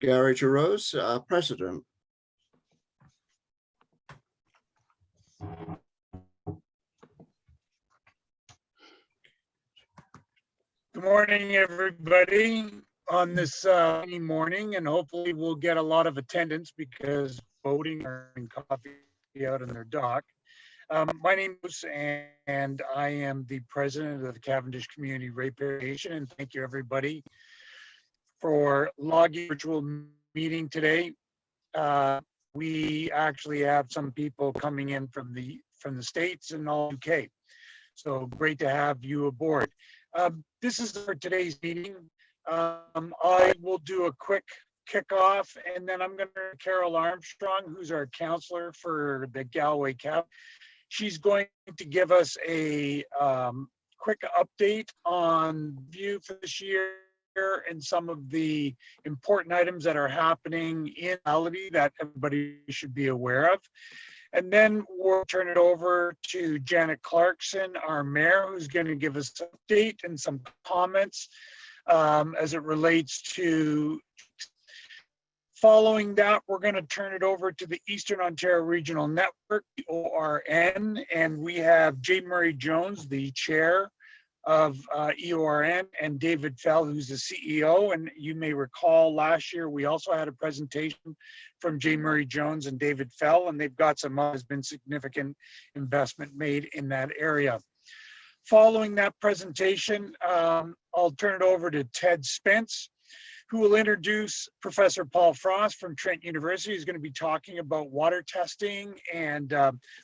Gary Jarose, President. Good morning, everybody, on this rainy morning, and hopefully we'll get a lot of attendance because voting or having coffee out on their dock. My name is, and I am the president of the Cavendish Community Ratepayer Association, and thank you, everybody, for logging virtual meeting today. We actually have some people coming in from the States and all UK, so great to have you aboard. This is for today's meeting. I will do a quick kickoff, and then I'm going to Carol Armstrong, who's our counselor for the Galway Cap. She's going to give us a quick update on view for this year and some of the important items that are happening in reality that everybody should be aware of. And then we'll turn it over to Janet Clarkson, our mayor, who's going to give us an update and some comments as it relates to. Following that, we're going to turn it over to the Eastern Ontario Regional Network, EORN, and we have J. Murray Jones, the chair of EORN, and David Fell, who's the CEO. And you may recall last year we also had a presentation from J. Murray Jones and David Fell, and they've got has been significant investment made in that area. Following that presentation, I'll turn it over to Ted Spence, who will introduce Professor Paul Frost from Trent University. He's going to be talking about water testing and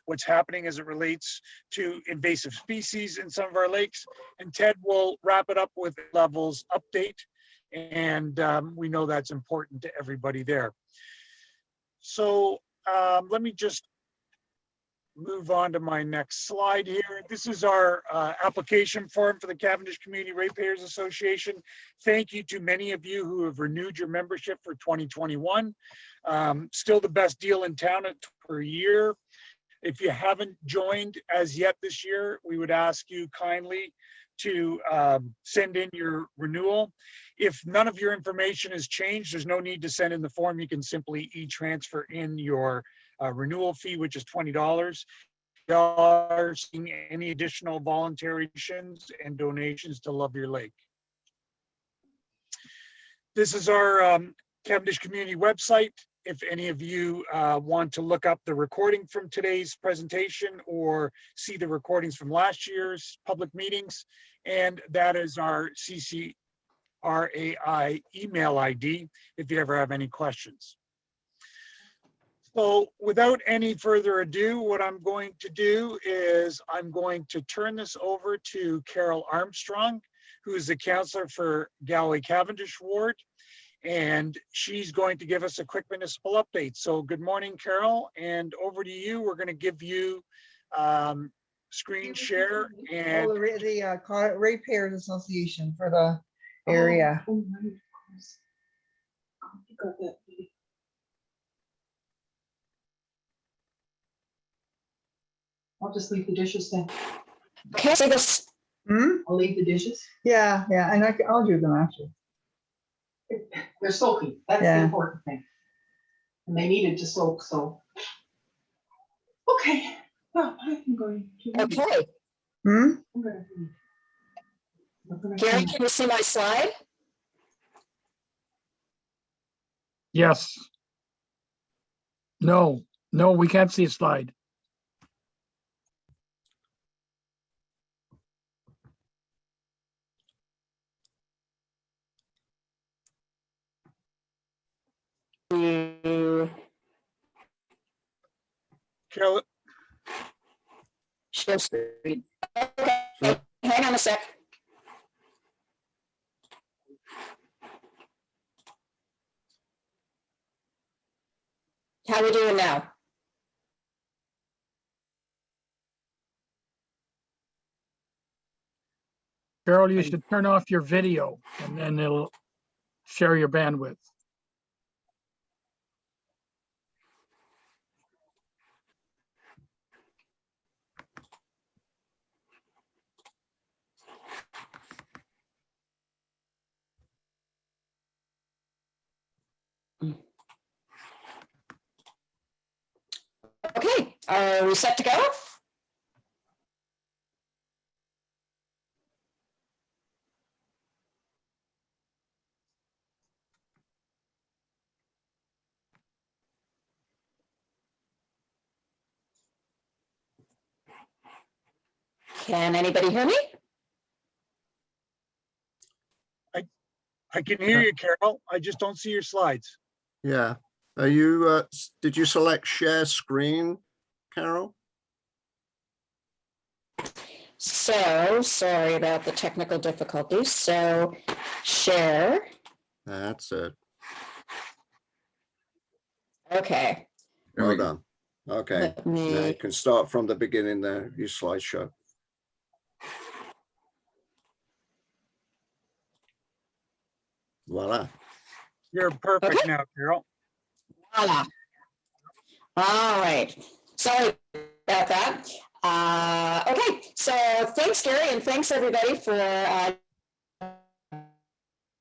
what's happening as it relates to invasive species in some of our lakes. And Ted will wrap it up with levels update. And we know that's important to everybody there. So let me just move on to my next slide here. This is our application form for the Cavendish Community Ratepayers Association. Thank you to many of you who have renewed your membership for 2021. Still the best deal in town per year. If you haven't joined as yet this year, we would ask you kindly to send in your renewal. If none of your information has changed, there's no need to send in the form. You can simply e-transfer in your renewal fee, which is $20. Any additional voluntary and donations to Love Your Lake. This is our Cavendish Community website. If any of you want to look up the recording from today's presentation or see the recordings from last year's public meetings, and that is our CCRAI email ID if you ever have any questions. So without any further ado, what I'm going to do is I'm going to turn this over to Carol Armstrong, who is the counselor for Galway Cavendish Ward, and she's going to give us a quick municipal update. So good morning, Carol, and over to you. We're going to give you screen share and the Ratepayers Association for the area. Oh, right, of course. I'll just leave the dishes then. Okay, so this. I'll leave the dishes. Yeah, and I'll do them actually. They're soaking. That's the important thing. And they needed to soak, so. Okay. Well, I'm going to. Okay. I'm going to. Gary, can you see my slide? Yes. No, we can't see a slide. Carol. Share screen. Okay, hang on a sec. How are we doing now? Carol, you should turn off your video and then it'll share your bandwidth. Are we set to go? Can anybody hear me? I can hear you, Carol. I just don't see your slides. Yeah. Are you, did you select share screen, Carol? So, sorry about the technical difficulties. So, share. That's it. Okay. Well done. Okay. Let Now you me, can start from the beginning there, your slideshow. Voila. You're perfect Okay. now, Carol. voila. All right. Sorry about that. Okay. So, thanks, Gary, and thanks, everybody, for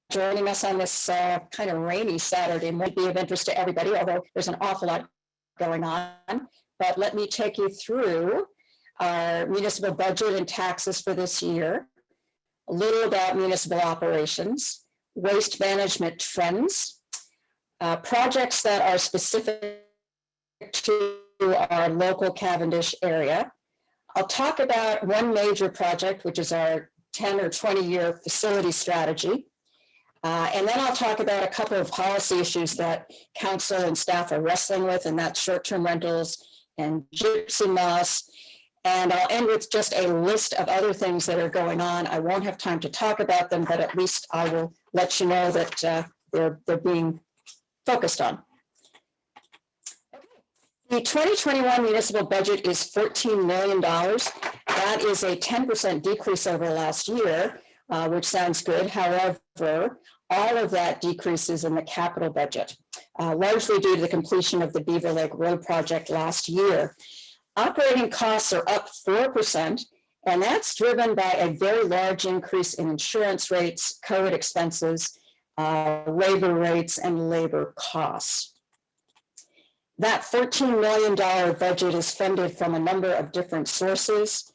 joining us on this kind of rainy Saturday. Might be of interest to everybody, although there's an awful lot going on. But let me take you through our municipal budget and taxes for this year, a little about municipal operations, waste management trends, projects that are specific to our local Cavendish area. I'll talk about one major project, which is our 10 or 20-year facility strategy. And then I'll talk about a couple of policy issues that council and staff are wrestling with, and that's short-term rentals and gypsy moss. And I'll end with just a list of other things that are going on. I won't have time to talk about them, but at least I will let you know that they're being focused on. The 2021 municipal budget is $14 million. That is a 10% decrease over last year, which sounds good. However, all of that decreases in the capital budget, largely due to the completion of the Beaver Lake Road project last year. Operating costs are up 4%, and that's driven by a very large increase in insurance rates, COVID expenses, labor rates, and labor costs. That $14 million budget is funded from a number of different sources.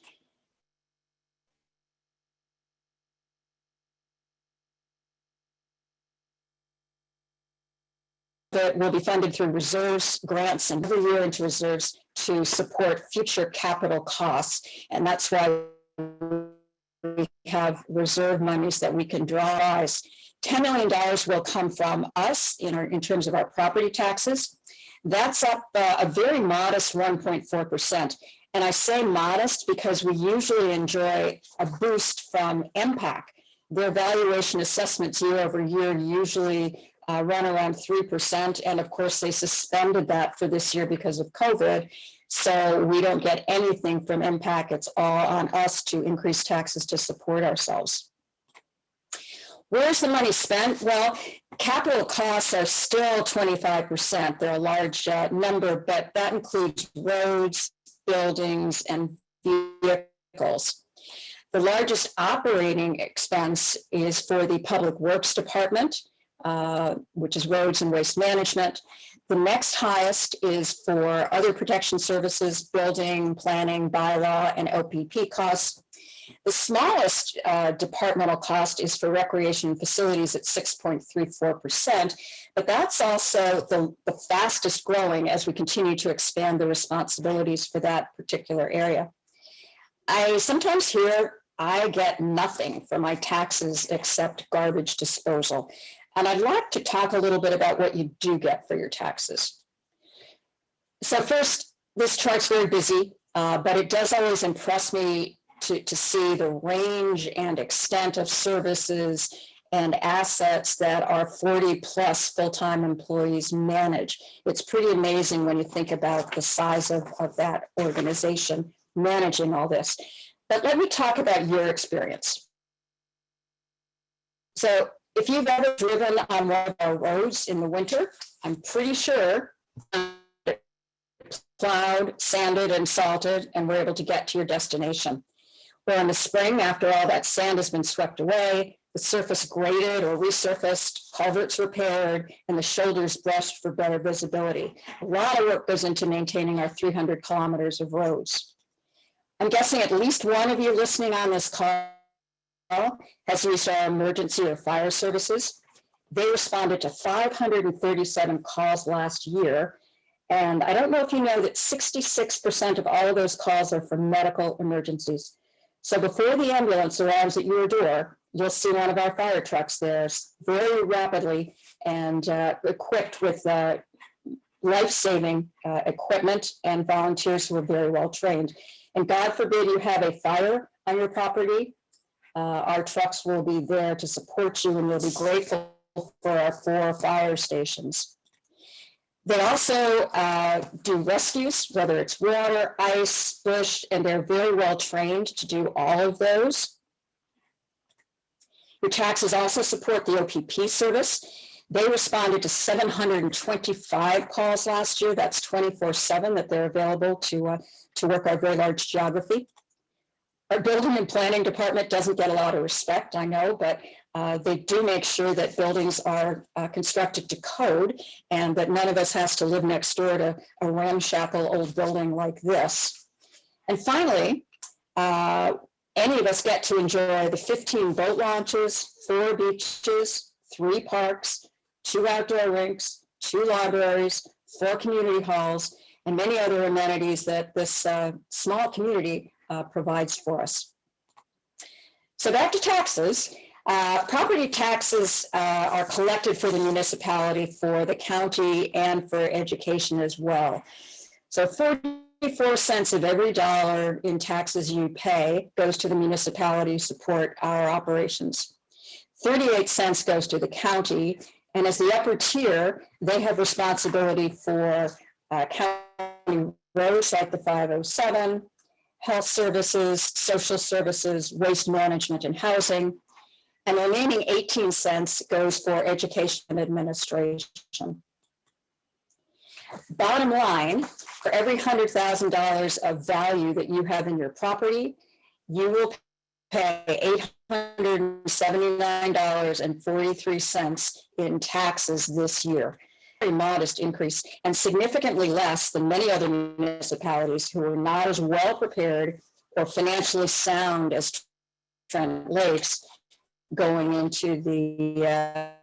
That will be funded through reserves, grants, and every year into reserves to support future capital costs. And that's why we have reserve monies that we can draw. $10 million will come from us in terms of our property taxes. That's up a very modest 1.4%. And I say modest because we usually enjoy a boost from MPAC. Their valuation assessments year over year usually run around 3%. And of course, they suspended that for this year because of COVID. So we don't get anything from MPAC. It's all on us to increase taxes to support ourselves. Where's the money spent? Well, capital costs are still 25%. They're a large number, but that includes roads, buildings, and vehicles. The largest operating expense is for the Public Works Department, which is roads and waste management. The next highest is for other protection services, building, planning, bylaw, and OPP costs. The smallest departmental cost is for recreation and facilities at 6.34%, but that's also the fastest growing as we continue to expand the responsibilities for that particular area. I sometimes hear I get nothing for my taxes except garbage disposal. And I'd like to talk a little bit about what you do get for your taxes. So first, this chart's very busy, but it does always impress me to see the range and extent of services and assets that our 40 plus full-time employees manage. It's pretty amazing when you think about the size of that organization managing all this. But let me talk about your experience. So if you've ever driven on one of our roads in the winter, I'm pretty sure plowed, sanded, and salted, and we're able to get to your destination. Or in the spring, after all that sand has been swept away, the surface graded or resurfaced, culverts repaired, and the shoulders brushed for better visibility. A lot of work goes into maintaining our 300 kilometers of roads. I'm guessing at least one of you listening on this call has used our emergency or fire services. They responded to 537 calls last year. And I don't know if you know that 66% of all of those calls are for medical emergencies. So before the ambulance arrives at your door, you'll see one of our fire trucks there very rapidly and equipped with life-saving equipment and volunteers who are very well trained. And God forbid you have a fire on your property, our trucks will be there to support you, and you'll be grateful for our 4 fire stations. They also do rescues, whether it's water, ice, bush, and they're very well trained to do all of those. Your taxes also support the OPP service. They responded to 725 calls last year. That's 24/7 that they're available to work our very large geography. Our building and planning department doesn't get a lot of respect, I know, but they do make sure that buildings are constructed to code and that none of us has to live next door to a ramshackle old building like this. And finally, any of us get to enjoy the 15 boat launches, 4 beaches, 3 parks, 2 outdoor rinks, 2 libraries, 4 community halls, and many other amenities that this small community provides for us. So back to taxes. Property taxes are collected for the municipality, for the county, and for education as well. So 44 cents of every dollar in taxes you pay goes to the municipality to support our operations. 38 cents goes to the county, and as the upper tier, they have responsibility for county roads like the 507, health services, social services, waste management, and housing. And the remaining 18 cents goes for education and administration. Bottom line, for every $100,000 of value that you have in your property, you will pay $879.43 in taxes this year. A modest increase, and significantly less than many other municipalities who are not as well prepared or financially sound as Trent Lakes going into the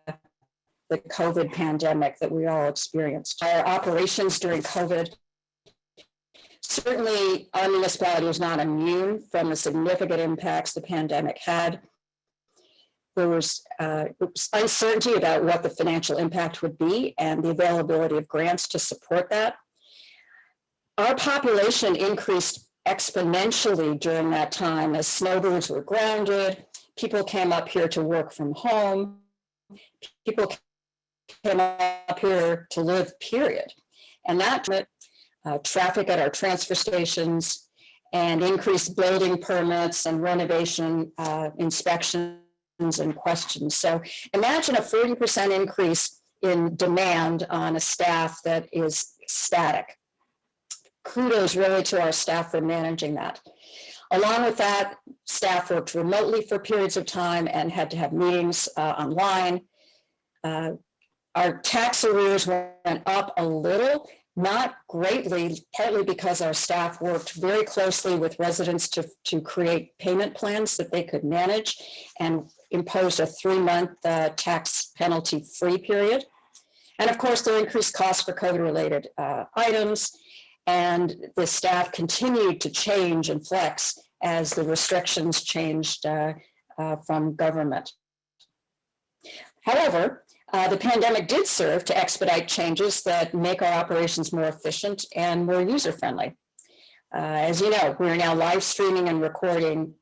COVID pandemic that we all experienced. Our operations during COVID, certainly our municipality was not immune from the significant impacts the pandemic had. There was uncertainty about what the financial impact would be and the availability of grants to support that. Our population increased exponentially during that time as snowbirds were grounded, people came up here to work from home, people came up here to live, period. And that traffic at our transfer stations and increased building permits and renovation inspections and questions. So imagine a 40% increase in demand on a staff that is static. Kudos really to our staff for managing that. Along with that, staff worked remotely for periods of time and had to have meetings online. Our tax arrears went up a little, not greatly, partly because our staff worked very closely with residents to create payment plans that they could manage and imposed a 3-month tax penalty-free period. And of course, there were increased costs for COVID-related items, and the staff continued to change and flex as the restrictions changed from government. However, the pandemic did serve to expedite changes that make our operations more efficient and more user-friendly. As you know, we are now live streaming and recording.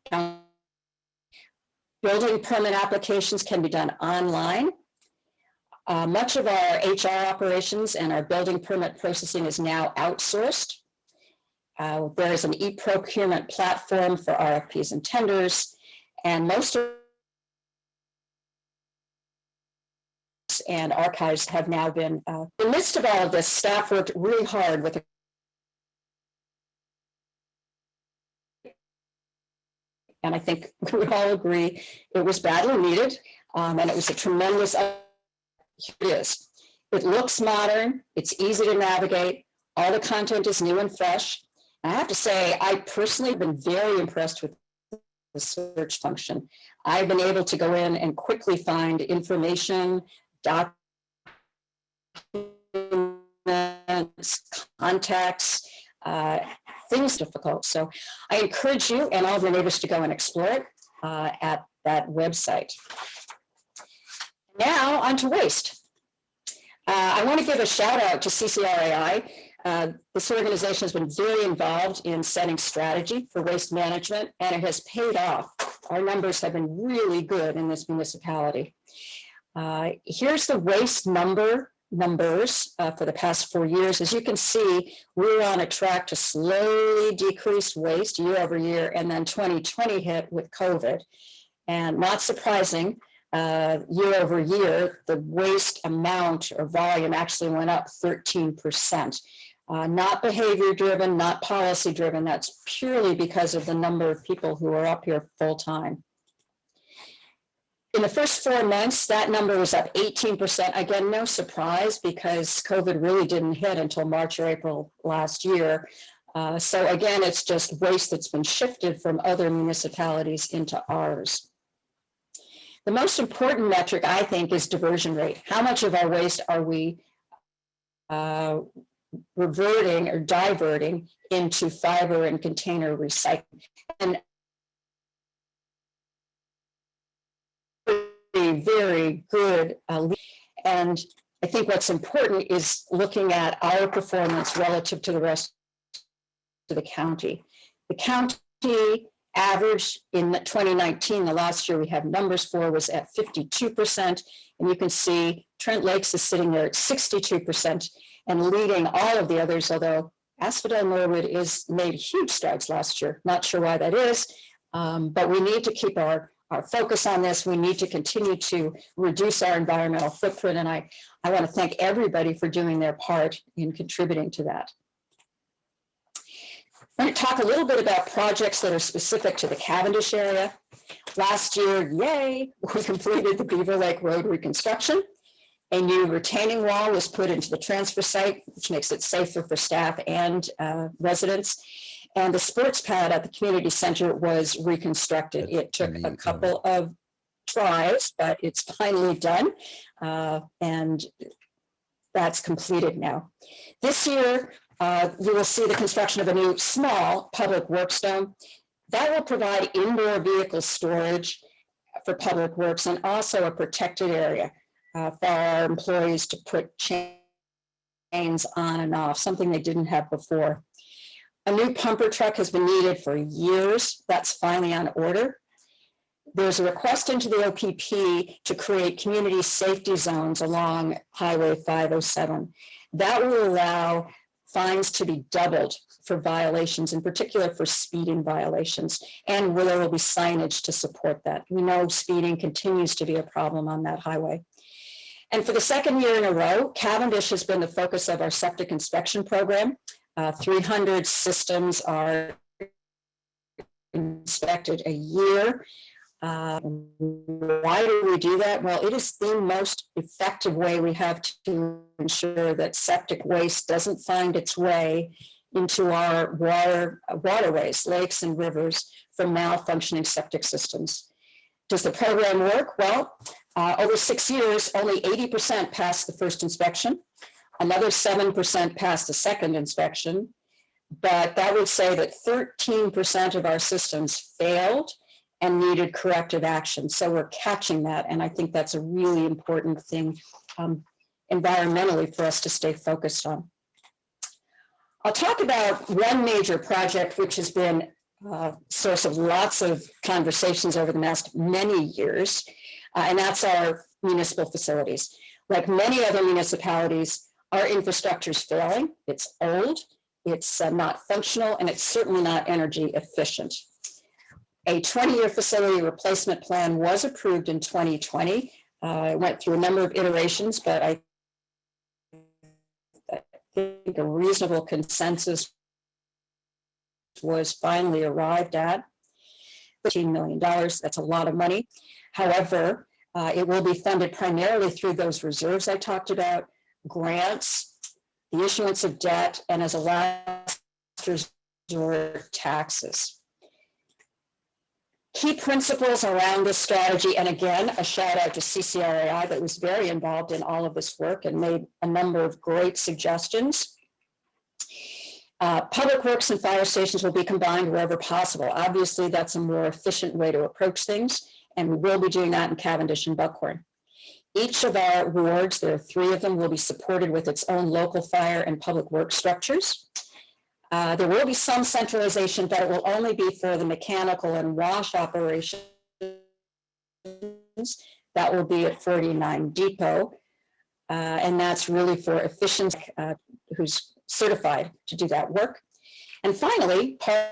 Building permit applications can be done online. Much of our HR operations and our building permit processing is now outsourced. There is an e-procurement platform for RFPs and tenders, and most of and archives have now been, in the midst of all of this, staff worked really hard with And I think we would all agree it was badly needed. And it was a tremendous, here it is. It looks modern, it's easy to navigate, all the content is new and fresh. And I have to say, I personally have been very impressed with the search function. I've been able to go in and quickly find information, documents, contacts, things difficult. So I encourage you and all of your neighbors to go and explore it at that website. Now on to waste. I want to give a shout out to CCRAI. This organization has been very involved in setting strategy for waste management, and it has paid off. Our numbers have been really good in this municipality. Here's the waste numbers for the past 4 years. As you can see, we're on a track to slowly decrease waste year over year, and then 2020 hit with COVID. And not surprising, year over year, the waste amount or volume actually went up 13%. Not behavior driven, not policy driven. That's purely because of the number of people who are up here full time. In the first 4 months, that number was up 18%. Again, no surprise because COVID really didn't hit until March or April last year. So again, it's just waste that's been shifted from other municipalities into ours. The most important metric, I think, is diversion rate. How much of our waste are we reverting or diverting into fiber and container recycling? And very good. And I think what's important is looking at our performance relative to the rest of the county. The county average in 2019, the last year we have numbers for, was at 52%. And you can see Trent Lakes is sitting there at 62% and leading all of the others, although Asphodel Norwood made huge strides last year. Not sure why that is, but we need to keep our focus on this. We need to continue to reduce our environmental footprint. And I want to thank everybody for doing their part in contributing to that. I'm going to talk a little bit about projects that are specific to the Cavendish area. Last year, yay, we completed the Beaver Lake Road reconstruction. A new retaining wall was put into the transfer site, which makes it safer for staff and residents. And the sports pad at the community center was reconstructed. It took a couple of tries, but it's finally done. And that's completed now. This year, you will see the construction of a new small public works dome. That will provide indoor vehicle storage for public works and also a protected area for our employees to put chains on and off, something they didn't have before. A new pumper truck has been needed for years. That's finally on order. There's a request into the OPP to create community safety zones along Highway 507. That will allow fines to be doubled for violations, in particular for speeding violations, and where there will be signage to support that. We know speeding continues to be a problem on that highway. And for the second year in a row, Cavendish has been the focus of our septic inspection program. 300 systems are inspected a year. Why do we do that? Well, it is the most effective way we have to ensure that septic waste doesn't find its way into our waterways, lakes and rivers from malfunctioning septic systems. Does the program work? Well, over 6 years, only 80% passed the first inspection. Another 7% passed the second inspection. But that would say that 13% of our systems failed and needed corrective action. So we're catching that. And I think that's a really important thing environmentally for us to stay focused on. I'll talk about one major project, which has been a source of lots of conversations over the last many years, and that's our municipal facilities. Like many other municipalities, our infrastructure is failing. It's old, it's not functional, and it's certainly not energy efficient. A 20-year facility replacement plan was approved in 2020. It went through a number of iterations, but I think a reasonable consensus was finally arrived at. $13 million. That's a lot of money. However, it will be funded primarily through those reserves I talked about, grants, the issuance of debt, and as a last resort, taxes. Key principles around this strategy, and again, a shout out to CCRAI that was very involved in all of this work and made a number of great suggestions. Public works and fire stations will be combined wherever possible. Obviously, that's a more efficient way to approach things, and we will be doing that in Cavendish and Buckhorn. Each of our wards, there are 3 of them, will be supported with its own local fire and public works structures. There will be some centralization, but it will only be for the mechanical and wash operations. That will be at 49 Depot. And that's really for efficiency, who's certified to do that work. And finally, Parks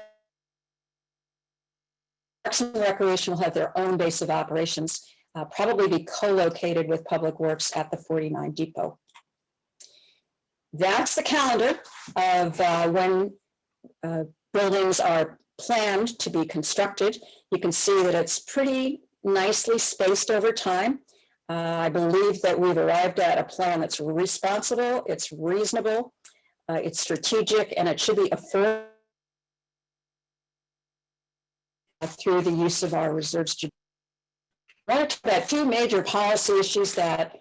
and Recreation will have their own base of operations, probably be co-located with Public Works at the 49 Depot. That's the calendar of when buildings are planned to be constructed. You can see that it's pretty nicely spaced over time. I believe that we've arrived at a plan that's responsible, it's reasonable, it's strategic, and it should be affordable through the use of our reserves. I want to talk about 2 major policy issues that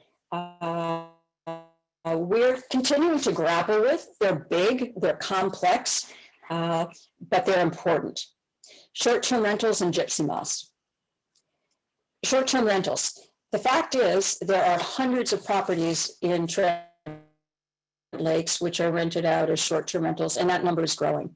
we're continuing to grapple with. They're big, they're complex, but they're important. Short-term rentals and gypsy moss. Short-term rentals. The fact is, there are hundreds of properties in Trent Lakes which are rented out as short-term rentals, and that number is growing.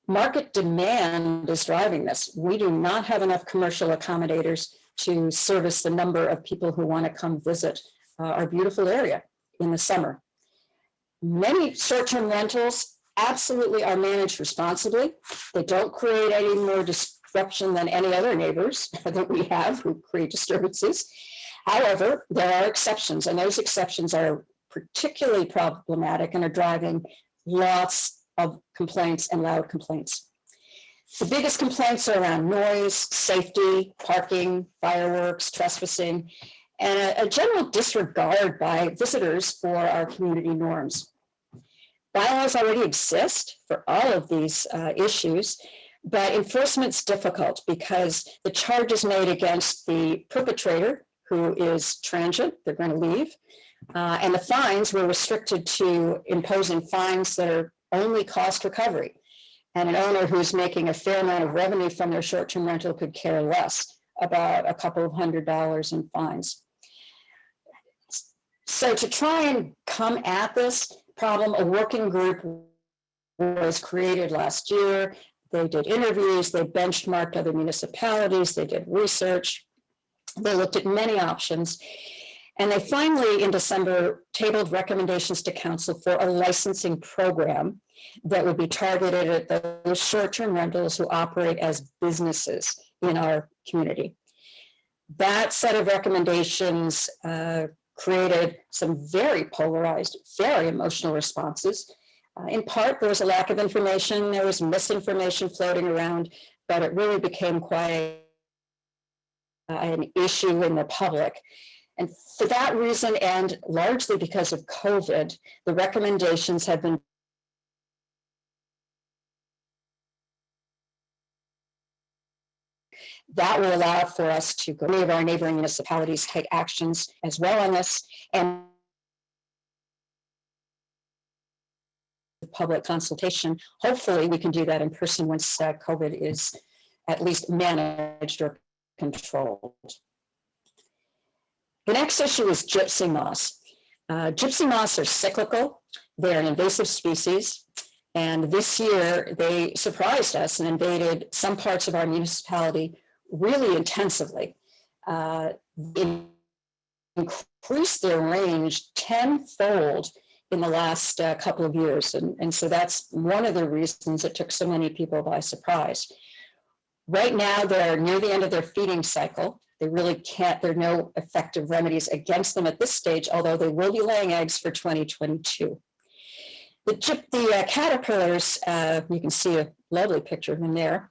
Market demand is driving this. We do not have enough commercial accommodators to service the number of people who want to come visit our beautiful area in the summer. Many short-term rentals absolutely are managed responsibly. They don't create any more disruption than any other neighbors that we have who create disturbances. However, there are exceptions, and those exceptions are particularly problematic and are driving lots of complaints and loud complaints. The biggest complaints are around noise, safety, parking, fireworks, trespassing, and a general disregard by visitors for our community norms. Bylaws already exist for all of these issues, but enforcement's difficult because the charge is made against the perpetrator, who is transient, they're going to leave, and the fines were restricted to imposing fines that are only cost recovery. And an owner who's making a fair amount of revenue from their short-term rental could care less about a couple of $100 in fines. So to try and come at this problem, a working group was created last year. They did interviews, they benchmarked other municipalities, they did research, they looked at many options, and they finally, in December, tabled recommendations to council for a licensing program that would be targeted at those short-term rentals who operate as businesses in our community. That set of recommendations created some very polarized, very emotional responses. In part, there was a lack of information, there was misinformation floating around, but it really became quite an issue in the public. And for that reason, and largely because of COVID, the recommendations have been that will allow for us to go to our neighboring municipalities, take actions as well on this, and public consultation. Hopefully we can do that in person once COVID is at least managed or controlled. The next issue is gypsy moss. Gypsy moss are cyclical. They're an invasive species. And this year they surprised us and invaded some parts of our municipality really intensively. Increased their range tenfold in the last couple of years. And so that's one of the reasons it took so many people by surprise. Right now, they're near the end of their feeding cycle. They really can't, there are no effective remedies against them at this stage, although they will be laying eggs for 2022. The caterpillars, you can see a lovely picture of them there.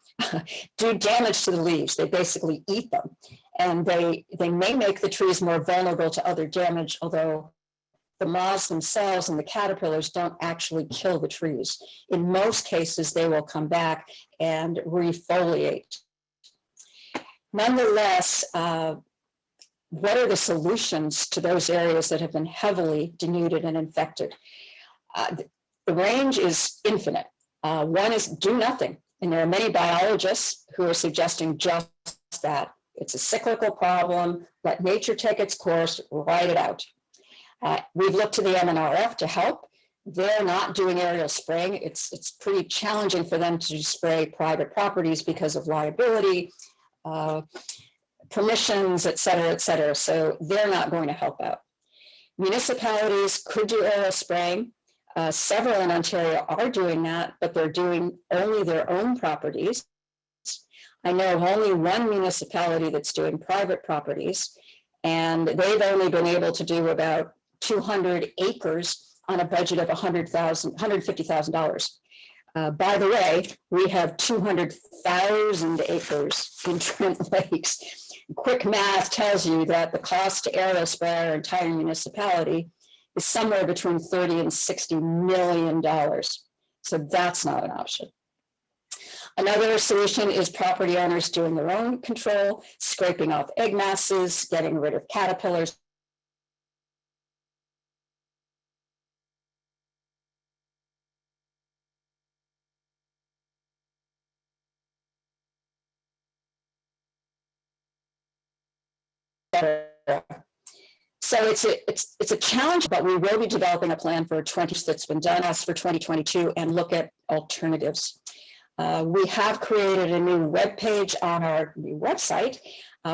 do damage to the leaves. They basically eat them. And they may make the trees more vulnerable to other damage, although the moths themselves and the caterpillars don't actually kill the trees. In most cases, they will come back and refoliate. Nonetheless, what are the solutions to those areas that have been heavily denuded and infected? The range is infinite. One is do nothing. And there are many biologists who are suggesting just that. It's a cyclical problem. Let nature take its course, ride it out. We've looked to the MNRF to help. They're not doing aerial spraying. It's pretty challenging for them to spray private properties because of liability, permissions, et cetera, et cetera. So they're not going to help out. Municipalities could do aerial spraying. Several in Ontario are doing that, but they're doing only their own properties. I know of only one municipality that's doing private properties, and they've only been able to do about 200 acres on a budget of $150,000. By the way, we have 200,000 acres in Trent Lakes. Quick math tells you that the cost to aerial spray our entire municipality is somewhere between $30 and $60 million. So that's not an option. Another solution is property owners doing their own control, scraping off egg masses, getting rid of caterpillars. So it's a challenge, but we will be developing a plan for 20 that's been done as for 2022 and look at alternatives. We have created a new web page on our new website,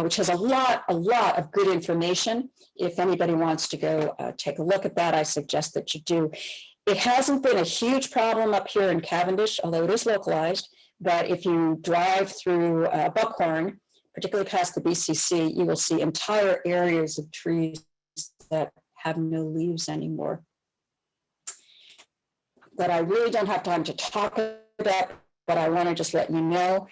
which has a lot of good information. If anybody wants to go take a look at that, I suggest that you do. It hasn't been a huge problem up here in Cavendish, although it is localized, but if you drive through Buckhorn, particularly past the BCC, you will see entire areas of trees that have no leaves anymore. That I really don't have time to talk about, but I want to just let you know.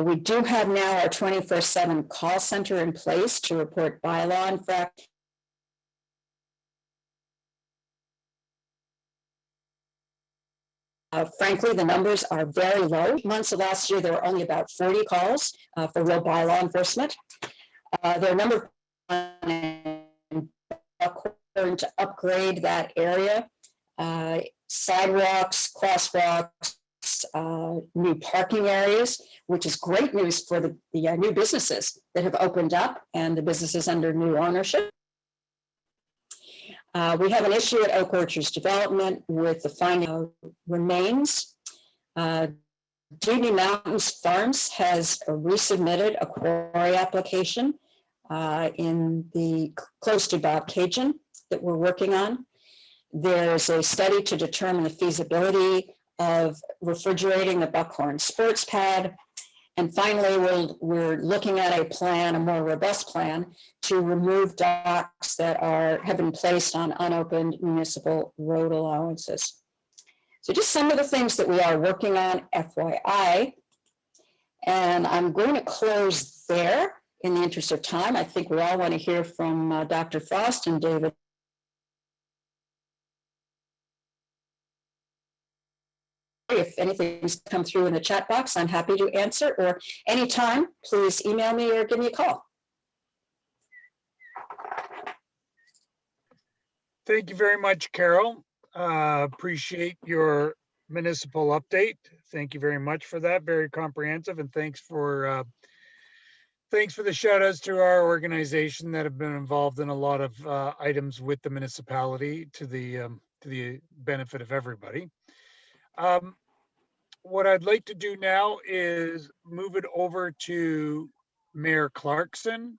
We do have now our 24/7 call center in place to report bylaw infractions. Frankly, the numbers are very low. Months of last year, there were only about 40 calls for real bylaw enforcement. There are a number of to upgrade that area, sidewalks, crosswalks, new parking areas, which is great news for the new businesses that have opened up and the businesses under new ownership. We have an issue at Oak Orchards Development with the finding of remains. Dewey Mountains Farms has resubmitted a quarry application close to Bob Cajun that we're working on. There's a study to determine the feasibility of refrigerating the Buckhorn sports pad. And finally, we're looking at a more robust plan to remove docks that have been placed on unopened municipal road allowances. So just some of the things that we are working on, FYI. And I'm going to close there in the interest of time. I think we all want to hear from Dr. Frost and David. If anything's come through in the chat box, I'm happy to answer, or anytime, please email me or give me a call. Thank you very much, Carol. Appreciate your municipal update. Thank you very much for that. Very comprehensive, and thanks for the shout outs to our organization that have been involved in a lot of items with the municipality to the benefit of everybody. What I'd like to do now is move it over to Mayor Clarkson.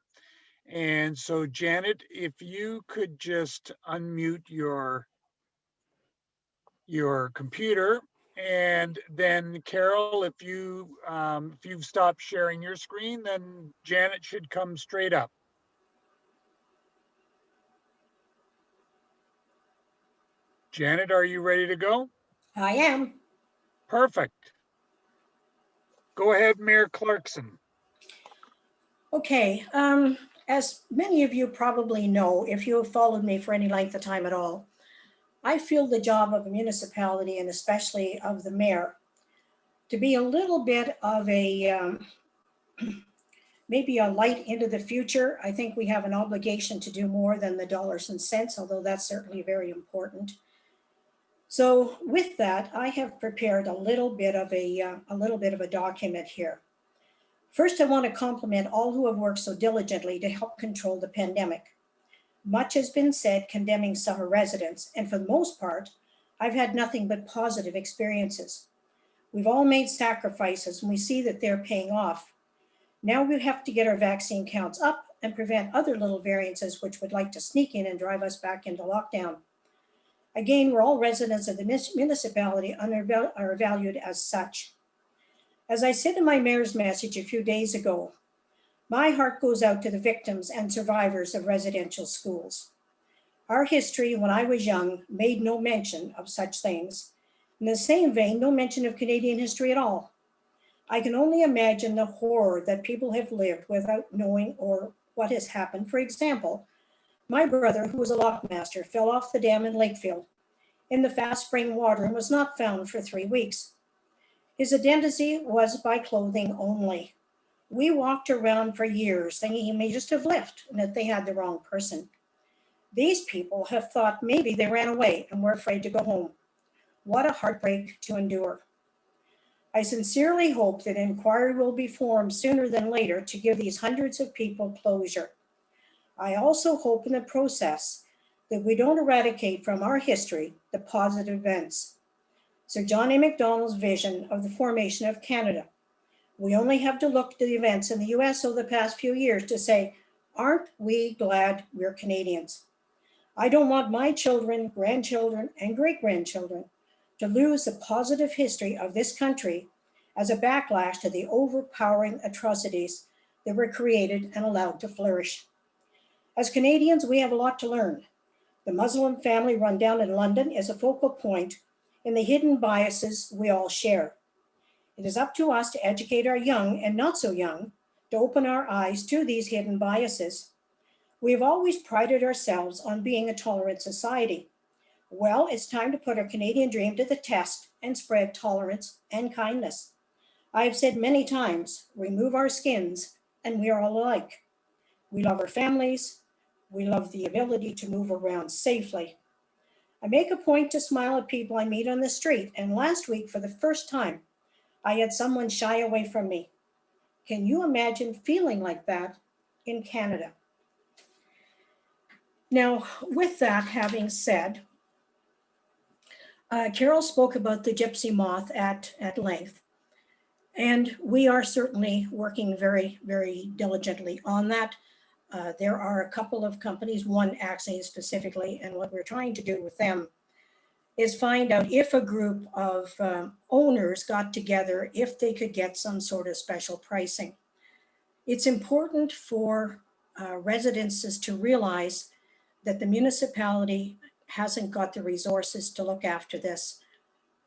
And so Janet, if you could just unmute your computer, and then Carol, if you've stopped sharing your screen, then Janet should come straight up. Janet, are you ready to go? I am. Perfect. Go ahead, Mayor Clarkson. Okay, as many of you probably know, if you have followed me for any length of time at all, I feel the job of a municipality and especially of the mayor to be a little bit of a, maybe a light into the future. I think we have an obligation to do more than the dollars and cents, although that's certainly very important. So with that, I have prepared a little bit of a document here. First, I want to compliment all who have worked so diligently to help control the pandemic. Much has been said condemning summer residents, and for the most part, I've had nothing but positive experiences. We've all made sacrifices and we see that they're paying off. Now we have to get our vaccine counts up and prevent other little variances which would like to sneak in and drive us back into lockdown. Again, we're all residents of the municipality and are valued as such. As I said in my mayor's message a few days ago, my heart goes out to the victims and survivors of residential schools. Our history, when I was young, made no mention of such things. In the same vein, no mention of Canadian history at all. I can only imagine the horror that people have lived without knowing or what has happened. For example, my brother, who was a lockmaster, fell off the dam in Lakefield in the fast spring water and was not found for 3 weeks. His identity was by clothing only. We walked around for years thinking he may just have left and that they had the wrong person. These people have thought maybe they ran away and were afraid to go home. What a heartbreak to endure. I sincerely hope that an inquiry will be formed sooner than later to give these hundreds of people closure. I also hope in the process that we don't eradicate from our history the positive events. Sir John A. Macdonald's vision of the formation of Canada. We only have to look to the events in the US over the past few years to say, aren't we glad we're Canadians? I don't want my children, grandchildren, and great-grandchildren to lose the positive history of this country as a backlash to the overpowering atrocities that were created and allowed to flourish. As Canadians, we have a lot to learn. The Muslim family run down in London is a focal point in the hidden biases we all share. It is up to us to educate our young and not so young to open our eyes to these hidden biases. We have always prided ourselves on being a tolerant society. Well, it's time to put our Canadian dream to the test and spread tolerance and kindness. I have said many times, remove our skins and we are all alike. We love our families. We love the ability to move around safely. I make a point to smile at people I meet on the street, and last week, for the first time, I had someone shy away from me. Can you imagine feeling like that in Canada? Now, with that having said, Carol spoke about the gypsy moth at length, and we are certainly working very, very diligently on that. There are a couple of companies, one actually specifically, and what we're trying to do with them is find out if a group of owners got together, if they could get some sort of special pricing. It's important for residences to realize that the municipality hasn't got the resources to look after this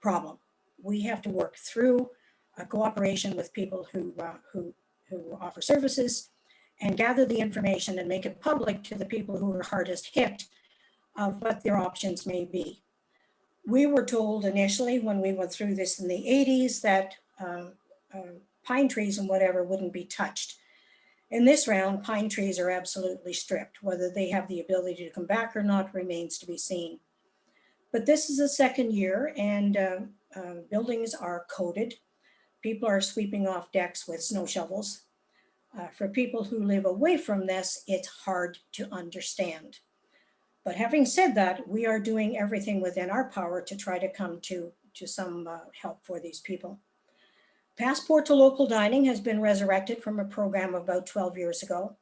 problem. We have to work through a cooperation with people who offer services and gather the information and make it public to the people who are hardest hit of what their options may be. We were told initially when we went through this in the 80s that pine trees and whatever wouldn't be touched. In this round, pine trees are absolutely stripped. Whether they have the ability to come back or not remains to be seen. But this is the second year and buildings are coated. People are sweeping off decks with snow shovels. For people who live away from this, it's hard to understand. But having said that, we are doing everything within our power to try to come to some help for these people. Passport to local dining has been resurrected from a program about 12 years ago.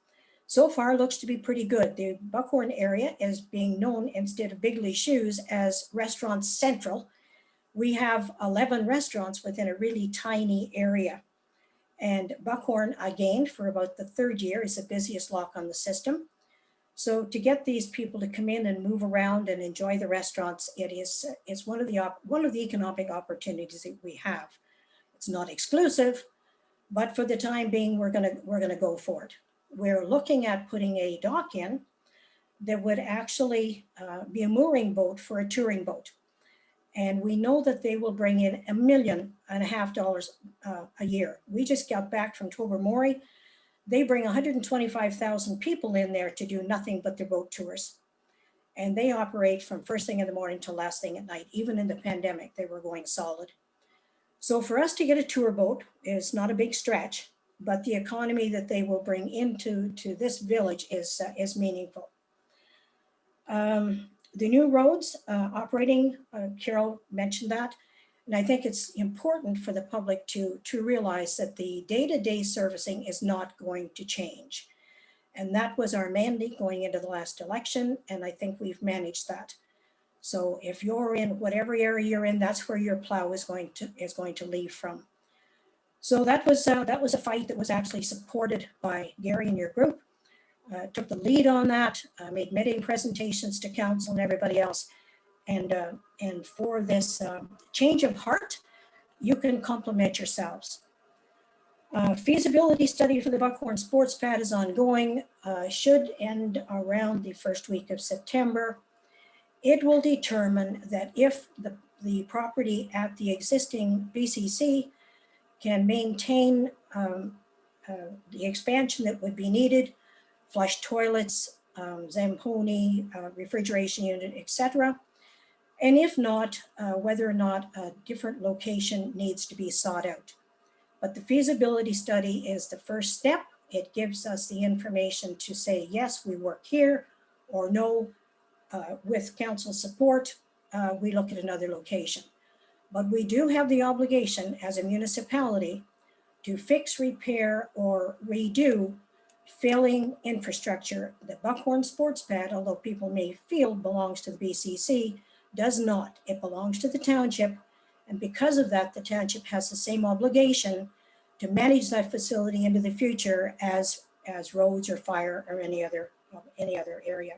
So far looks to be pretty good. The Buckhorn area is being known instead of Bigley Shoes as Restaurant Central. We have 11 restaurants within a really tiny area. And Buckhorn, again, for about the third year, is the busiest lock on the system. So to get these people to come in and move around and enjoy the restaurants, it's one of the economic opportunities that we have. It's not exclusive, But for the time being, we're gonna go for it. We're looking at putting a dock in that would actually be a mooring boat for a touring boat. And we know that they will bring in $1.5 million a year. We just got back from Tobermory. They bring 125,000 people in there to do nothing but their boat tours. And they operate from first thing in the morning till last thing at night. Even in the pandemic, they were going solid. So for us to get a tour boat is not a big stretch, but the economy that they will bring into this village is meaningful. The new roads operating, Carol mentioned that, and I think it's important for the public to realize that the day-to-day servicing is not going to change. And that was our mandate going into the last election, and I think we've managed that. So if you're in whatever area you're in, that's where your plow is going to leave from. So that was a fight that was actually supported by Gary and your group. Took the lead on that, made many presentations to council and everybody else. And for this change of heart, you can compliment yourselves. Feasibility study for the Buckhorn Sports Pad is ongoing, should end around the first week of September. It will determine that if the property at the existing BCC can maintain the expansion that would be needed, flush toilets, Zamponi, refrigeration unit, etc. And if not, whether or not a different location needs to be sought out. But the feasibility study is the first step. It gives us the information to say, yes, we work here, or no, with council support, we look at another location. But we do have the obligation as a municipality to fix, repair, or redo failing infrastructure. The Buckhorn Sports Pad, although people may feel belongs to the BCC, does not. It belongs to the township. And because of that, the township has the same obligation to manage that facility into the future as roads or fire or any other area.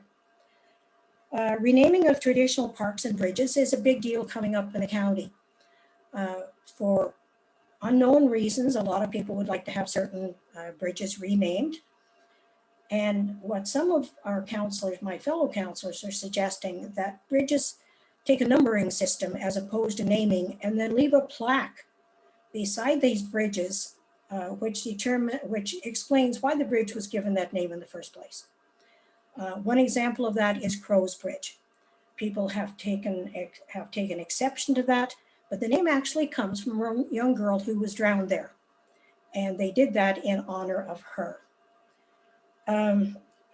Renaming of traditional parks and bridges is a big deal coming up in the county. For unknown reasons, a lot of people would like to have certain bridges renamed. And what some of our councillors, my fellow councillors, are suggesting that bridges take a numbering system as opposed to naming, and then leave a plaque beside these bridges, which explains why the bridge was given that name in the first place. One example of that is Crow's Bridge. People have taken exception to that, but the name actually comes from a young girl who was drowned there, and they did that in honor of her.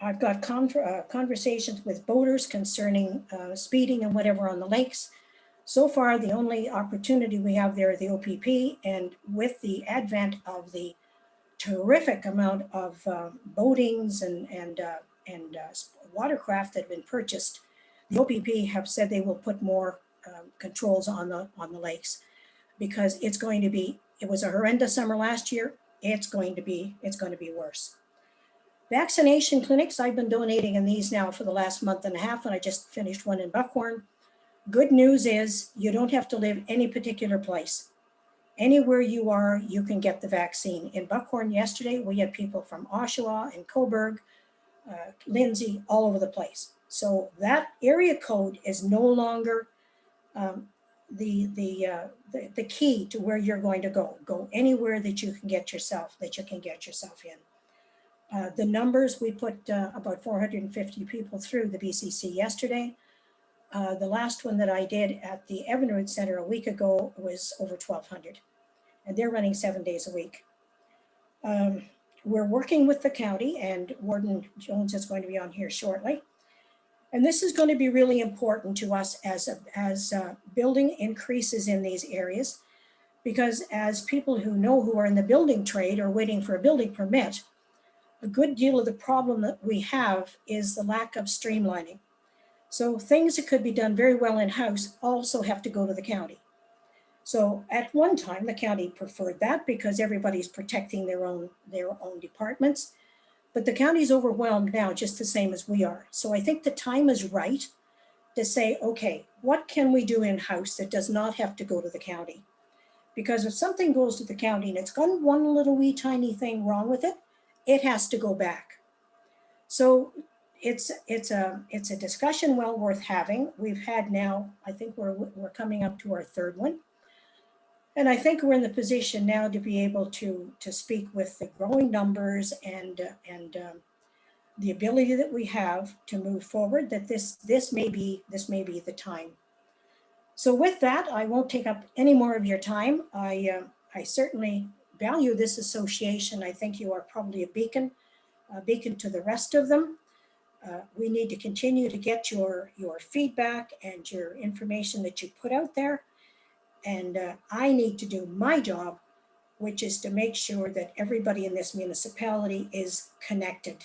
I've got conversations with boaters concerning speeding and whatever on the lakes. So far, the only opportunity we have there is the OPP, and with the advent of the terrific amount of boatings and watercraft that have been purchased, the OPP have said they will put more controls on the lakes, because it was a horrendous summer last year. It's going to be worse. Vaccination clinics, I've been donating in these now for the last month and a half, and I just finished one in Buckhorn. Good news is you don't have to live any particular place. Anywhere you are, you can get the vaccine. In Buckhorn yesterday, we had people from Oshawa and Coburg, Lindsay, all over the place. So that area code is no longer the key to where you're going to go. Go anywhere that you can get yourself in. The numbers, we put about 450 people through the BCC yesterday. The last one that I did at the Evinrude Center a week ago was over 1,200, and they're running 7 days a week. We're working with the county, and Warden Jones is going to be on here shortly. And this is going to be really important to us as building increases in these areas, because as people who are in the building trade or waiting for a building permit, a good deal of the problem that we have is the lack of streamlining. So things that could be done very well in-house also have to go to the county. So at one time, the county preferred that because everybody's protecting their own departments. But the county's overwhelmed now just the same as we are. So I think the time is right to say, okay, what can we do in-house that does not have to go to the county? Because if something goes to the county and it's got one little wee tiny thing wrong with it, it has to go back. So it's a discussion well worth having. We've had now, I think we're coming up to our third one. And I think we're in the position now to be able to speak with the growing numbers and the ability that we have to move forward, that this may be the time. So with that, I won't take up any more of your time. I certainly value this association. I think you are probably a beacon to the rest of them. We need to continue to get your feedback and your information that you put out there. And I need to do my job, which is to make sure that everybody in this municipality is connected.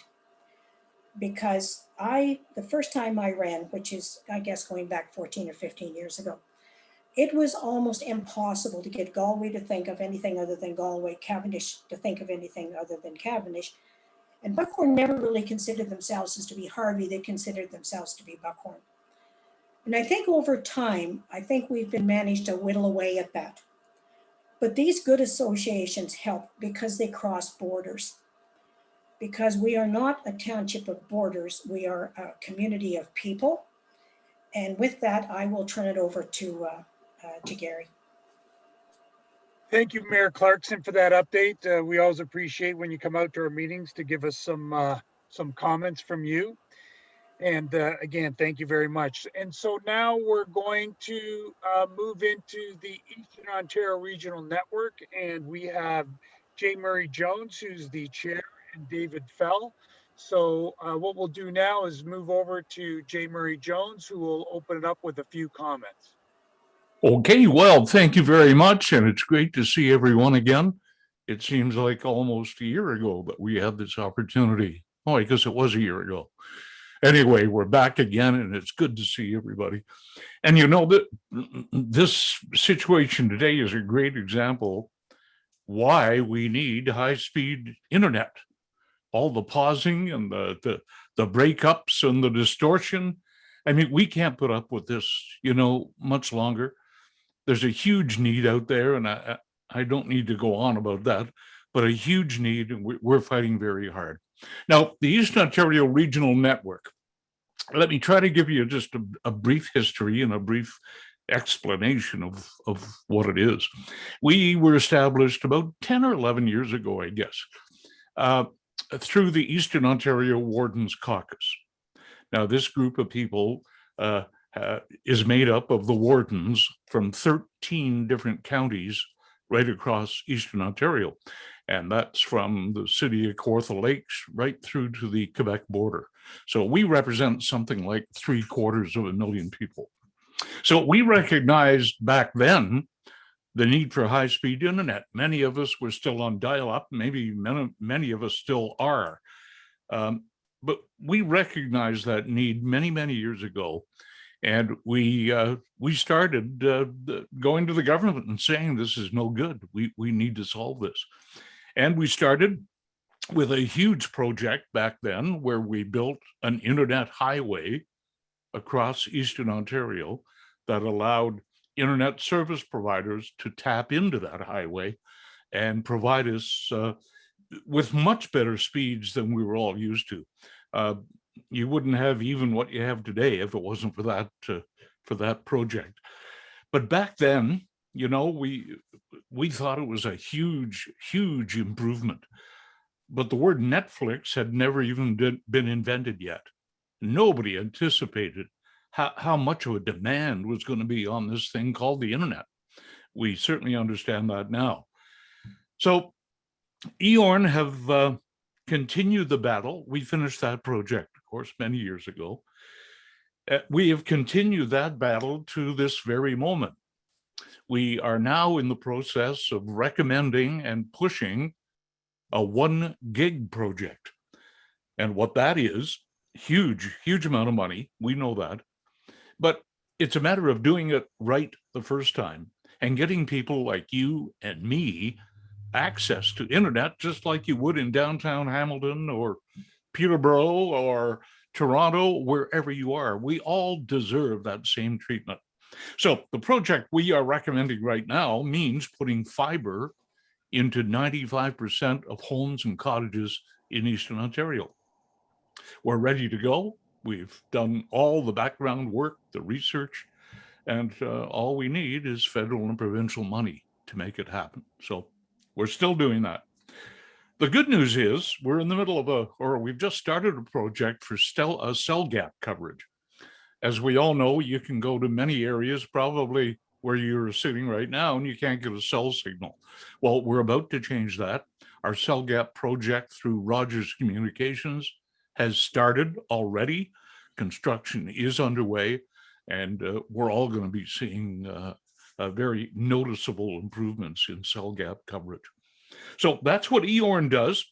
Because the first time I ran, which is, I guess, going back 14 or 15 years ago, it was almost impossible to get Galway to think of anything other than Galway, Cavendish to think of anything other than Cavendish. And Buckhorn never really considered themselves as to be Harvey, they considered themselves to be Buckhorn. And I think over time, I think we've been managed to whittle away at that. But these good associations help because they cross borders. Because we are not a township of borders, we are a community of people. And with that, I will turn it over to Gary. Thank you, Mayor Clarkson, for that update. We always appreciate when you come out to our meetings to give us some comments from you. And again, thank you very much. And so now we're going to move into the Eastern Ontario Regional Network, and we have J. Murray Jones, who's the chair, and David Fell. So what we'll do now is move over to J. Murray Jones, who will open it up with a few comments. Okay, well, thank you very much, and it's great to see everyone again. It seems like almost a year ago that we had this opportunity. Oh, I guess it was a year ago. Anyway, we're back again, and it's good to see everybody. And you know that this situation today is a great example why we need high-speed internet. All the pausing and the breakups and the distortion. I mean, we can't put up with this, much longer. There's a huge need out there, and I don't need to go on about that, but a huge need, and we're fighting very hard. Now, the Eastern Ontario Regional Network, let me try to give you just a brief history and a brief explanation of what it is. We were established about 10 or 11 years ago, I guess, through the Eastern Ontario Wardens Caucus. Now, this group of people is made up of the wardens from 13 different counties right across Eastern Ontario. And that's from the city of Kawartha Lakes right through to the Quebec border. So we represent something like 750,000 people. So we recognized back then the need for high-speed internet. Many of us were still on dial-up, maybe many of us still are. But we recognized that need many, many years ago. And we started going to the government and saying, this is no good. We need to solve this. And we started with a huge project back then where we built an internet highway across Eastern Ontario that allowed internet service providers to tap into that highway and provide us with much better speeds than we were all used to. You wouldn't have even what you have today if it wasn't for that project. But back then, we thought it was a huge, huge improvement. But the word Netflix had never even been invented yet. Nobody anticipated how much of a demand was going to be on this thing called the internet. We certainly understand that now. So EORN have continued the battle. We finished that project, of course, many years ago. We have continued that battle to this very moment. We are now in the process of recommending and pushing a 1 gig project. And what that is, huge, huge amount of money. We know that. But it's a matter of doing it right the first time and getting people like you and me access to internet, just like you would in downtown Hamilton or Peterborough or Toronto, wherever you are. We all deserve that same treatment. So the project we are recommending right now means putting fiber into 95% of homes and cottages in Eastern Ontario. We're ready to go. We've done all the background work, the research, and all we need is federal and provincial money to make it happen. So we're still doing that. The good news is we're in the middle of we've just started a project for cell gap coverage. As we all know, you can go to many areas, probably where you're sitting right now, and you can't get a cell signal. Well, we're about to change that. Our cell gap project through Rogers Communications has started already. Construction is underway, and we're all going to be seeing very noticeable improvements in cell gap coverage. So that's what EORN does.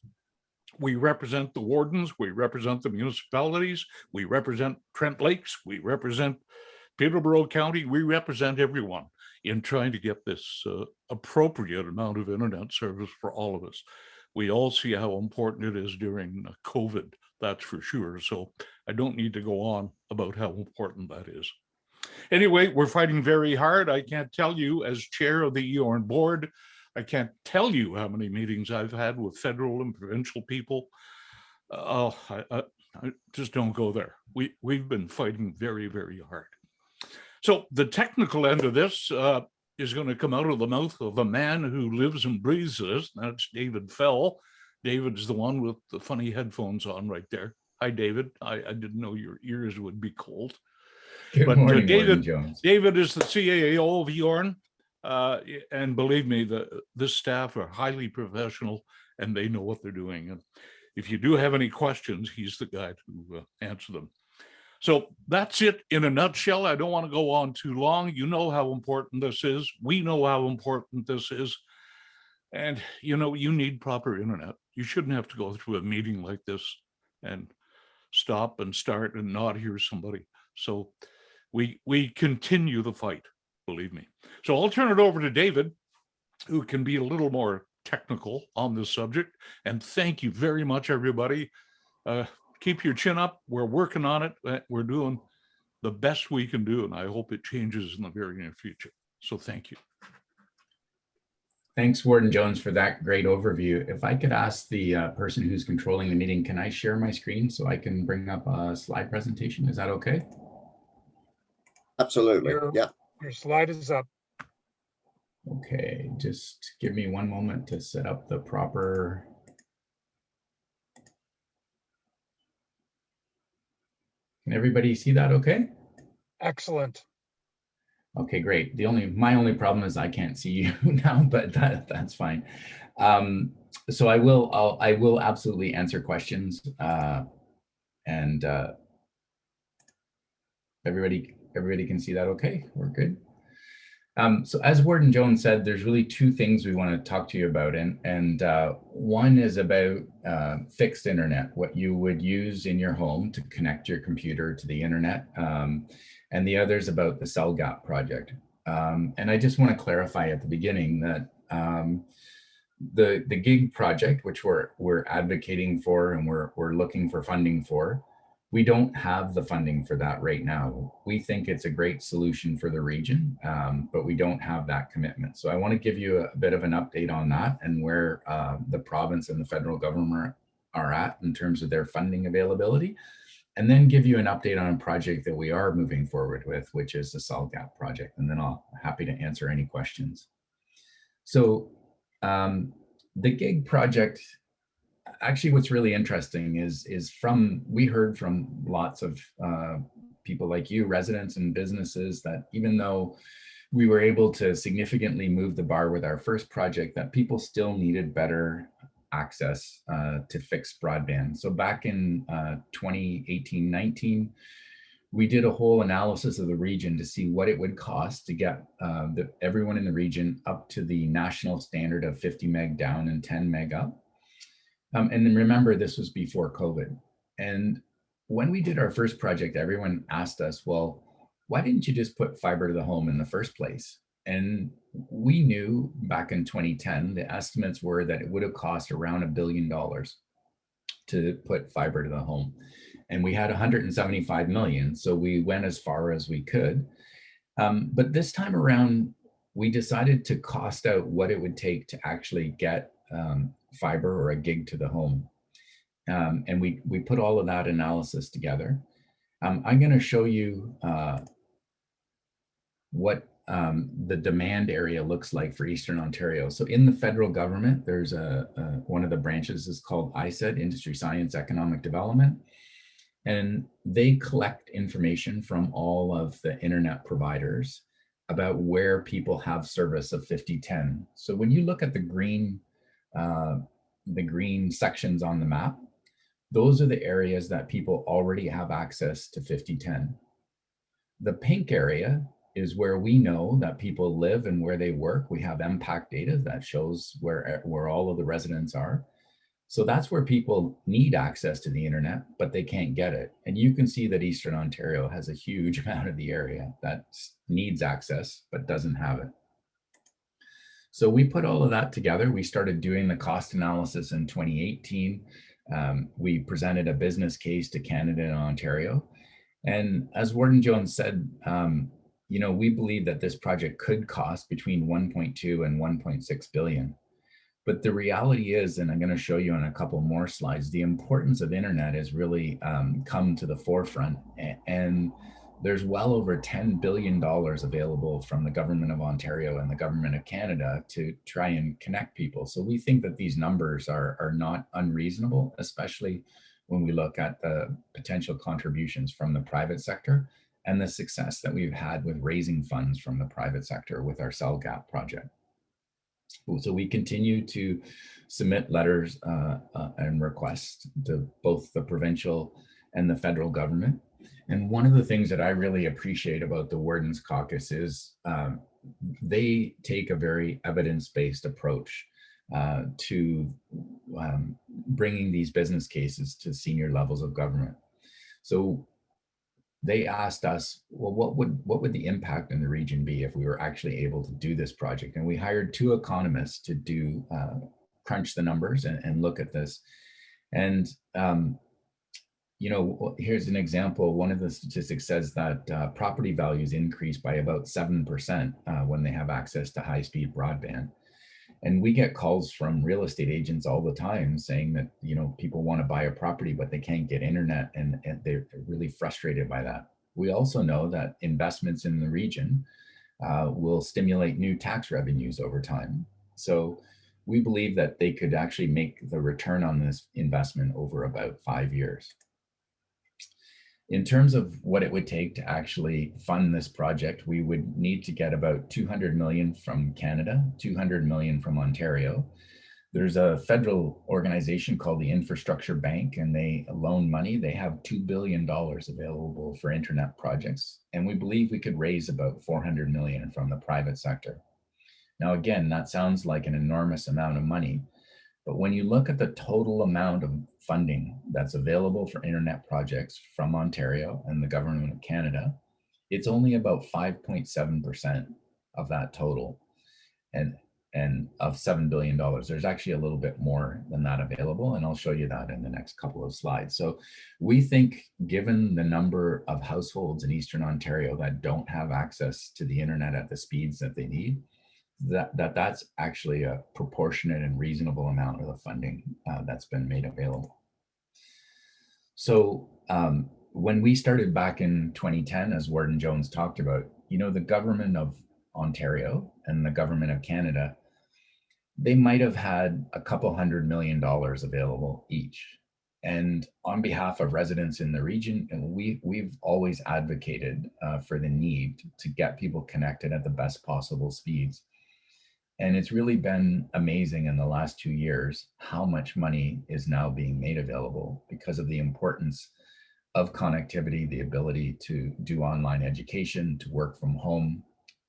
We represent the wardens, we represent the municipalities, we represent Trent Lakes, we represent Peterborough County, we represent everyone in trying to get this appropriate amount of internet service for all of us. We all see how important it is during COVID, that's for sure. So I don't need to go on about how important that is. Anyway, we're fighting very hard. I can't tell you, as chair of the EORN board, I can't tell you how many meetings I've had with federal and provincial people. I just don't go there. We've been fighting very, very hard. So the technical end of this is going to come out of the mouth of a man who lives and breathes this. That's David Fell. David's the one with the funny headphones on right there. Hi, David. I didn't know your ears would be cold. Good morning, David Warden Jones. David is the CAO of EORN. And believe me, this staff are highly professional and they know what they're doing. And if you do have any questions, he's the guy to answer them. So that's it in a nutshell. I don't want to go on too long. You know how important this is. We know how important this is. And you know, you need proper internet. You shouldn't have to go through a meeting like this and stop and start and not hear somebody. So we continue the fight, believe me. So I'll turn it over to David, who can be a little more technical on this subject. And thank you very much, everybody. Keep your chin up. We're working on it. We're doing the best we can do, and I hope it changes in the very near future. So thank you. Thanks, Warden Jones, for that great overview. If I could ask the person who's controlling the meeting, can I share my screen so I can bring up a slide presentation? Is that okay? Absolutely, yeah. Your slide is up. Okay, just give me one moment to set up the proper. Can everybody see that okay? Excellent. Okay, great. My only problem is I can't see you now, but that's fine. So I will absolutely answer questions, and everybody can see that okay? We're good. So as Warden Jones said, there's really two things we want to talk to you about, and one is about fixed internet, what you would use in your home to connect your computer to the internet, and the other is about the cell gap project. And I just want to clarify at the beginning that the GIG project, which we're advocating for and we're looking for funding for, we don't have the funding for that right now. We think it's a great solution for the region, but we don't have that commitment. So I want to give you a bit of an update on that and where the province and the federal government are at in terms of their funding availability, and then give you an update on a project that we are moving forward with, which is the cell gap project. And then I'll be happy to answer any questions. So the GIG project, actually, what's really interesting is we heard from lots of people like you, residents and businesses, that even though we were able to significantly move the bar with our first project, that people still needed better access to fixed broadband. So back in 2018-19, we did a whole analysis of the region to see what it would cost to get everyone in the region up to the national standard of 50 meg down and 10 meg up. And then remember, this was before COVID. And when we did our first project, everyone asked us, well, why didn't you just put fiber to the home in the first place? And we knew back in 2010, the estimates were that it would have cost around $1 billion to put fiber to the home. And we had 175 million. So we went as far as we could. But this time around, we decided to cost out what it would take to actually get fiber or a gig to the home. And we put all of that analysis together. I'm going to show you what the demand area looks like for Eastern Ontario. So in the federal government, there's one of the branches is called ISED, Industry Science Economic Development. And they collect information from all of the internet providers about where people have service of 5010. So when you look at the green sections on the map, those are the areas that people already have access to 5010. The pink area is where we know that people live and where they work. We have impact data that shows where all of the residents are. So that's where people need access to the internet, but they can't get it. And you can see that Eastern Ontario has a huge amount of the area that needs access, but doesn't have it. So we put all of that together. We started doing the cost analysis in 2018. We presented a business case to Canada and Ontario. And as Warden Jones said, you know, we believe that this project could cost between 1.2 and 1.6 billion. But the reality is, and I'm going to show you on a couple more slides, the importance of internet has really come to the forefront. And there's well over $10 billion available from the government of Ontario and the government of Canada to try and connect people. So we think that these numbers are not unreasonable, especially when we look at the potential contributions from the private sector and the success that we've had with raising funds from the private sector with our Cell Gap project. So we continue to submit letters and requests to both the provincial and the federal government. And one of the things that I really appreciate about the Wardens Caucus is they take a very evidence-based approach to bringing these business cases to senior levels of government. So they asked us, well, what would the impact in the region be if we were actually able to do this project? And we hired 2 economists to do crunch the numbers and look at this. And you know, here's an example. One of the statistics says that property values increase by about 7% when they have access to high-speed broadband. And we get calls from real estate agents all the time saying that, you know, people want to buy a property, but they can't get internet, and they're really frustrated by that. We also know that investments in the region will stimulate new tax revenues over time. So we believe that they could actually make the return on this investment over about 5 years. In terms of what it would take to actually fund this project, we would need to get about 200 million from Canada, 200 million from Ontario. There's a federal organization called the Infrastructure Bank, and they loan money. They have $2 billion available for internet projects. And we believe we could raise about 400 million from the private sector. Now, again, that sounds like an enormous amount of money. But when you look at the total amount of funding that's available for internet projects from Ontario and the government of Canada, it's only about 5.7% of that total. And of $7 billion, there's actually a little bit more than that available. And I'll show you that in the next couple of slides. So we think, given the number of households in Eastern Ontario that don't have access to the internet at the speeds that they need, that's actually a proportionate and reasonable amount of the funding that's been made available. So when we started back in 2010, as Warden Jones talked about, you know, the government of Ontario and the government of Canada, they might have had a couple $100 million available each. And on behalf of residents in the region, and we've always advocated for the need to get people connected at the best possible speeds. And it's really been amazing in the last 2 years how much money is now being made available because of the importance of connectivity, the ability to do online education, to work from home,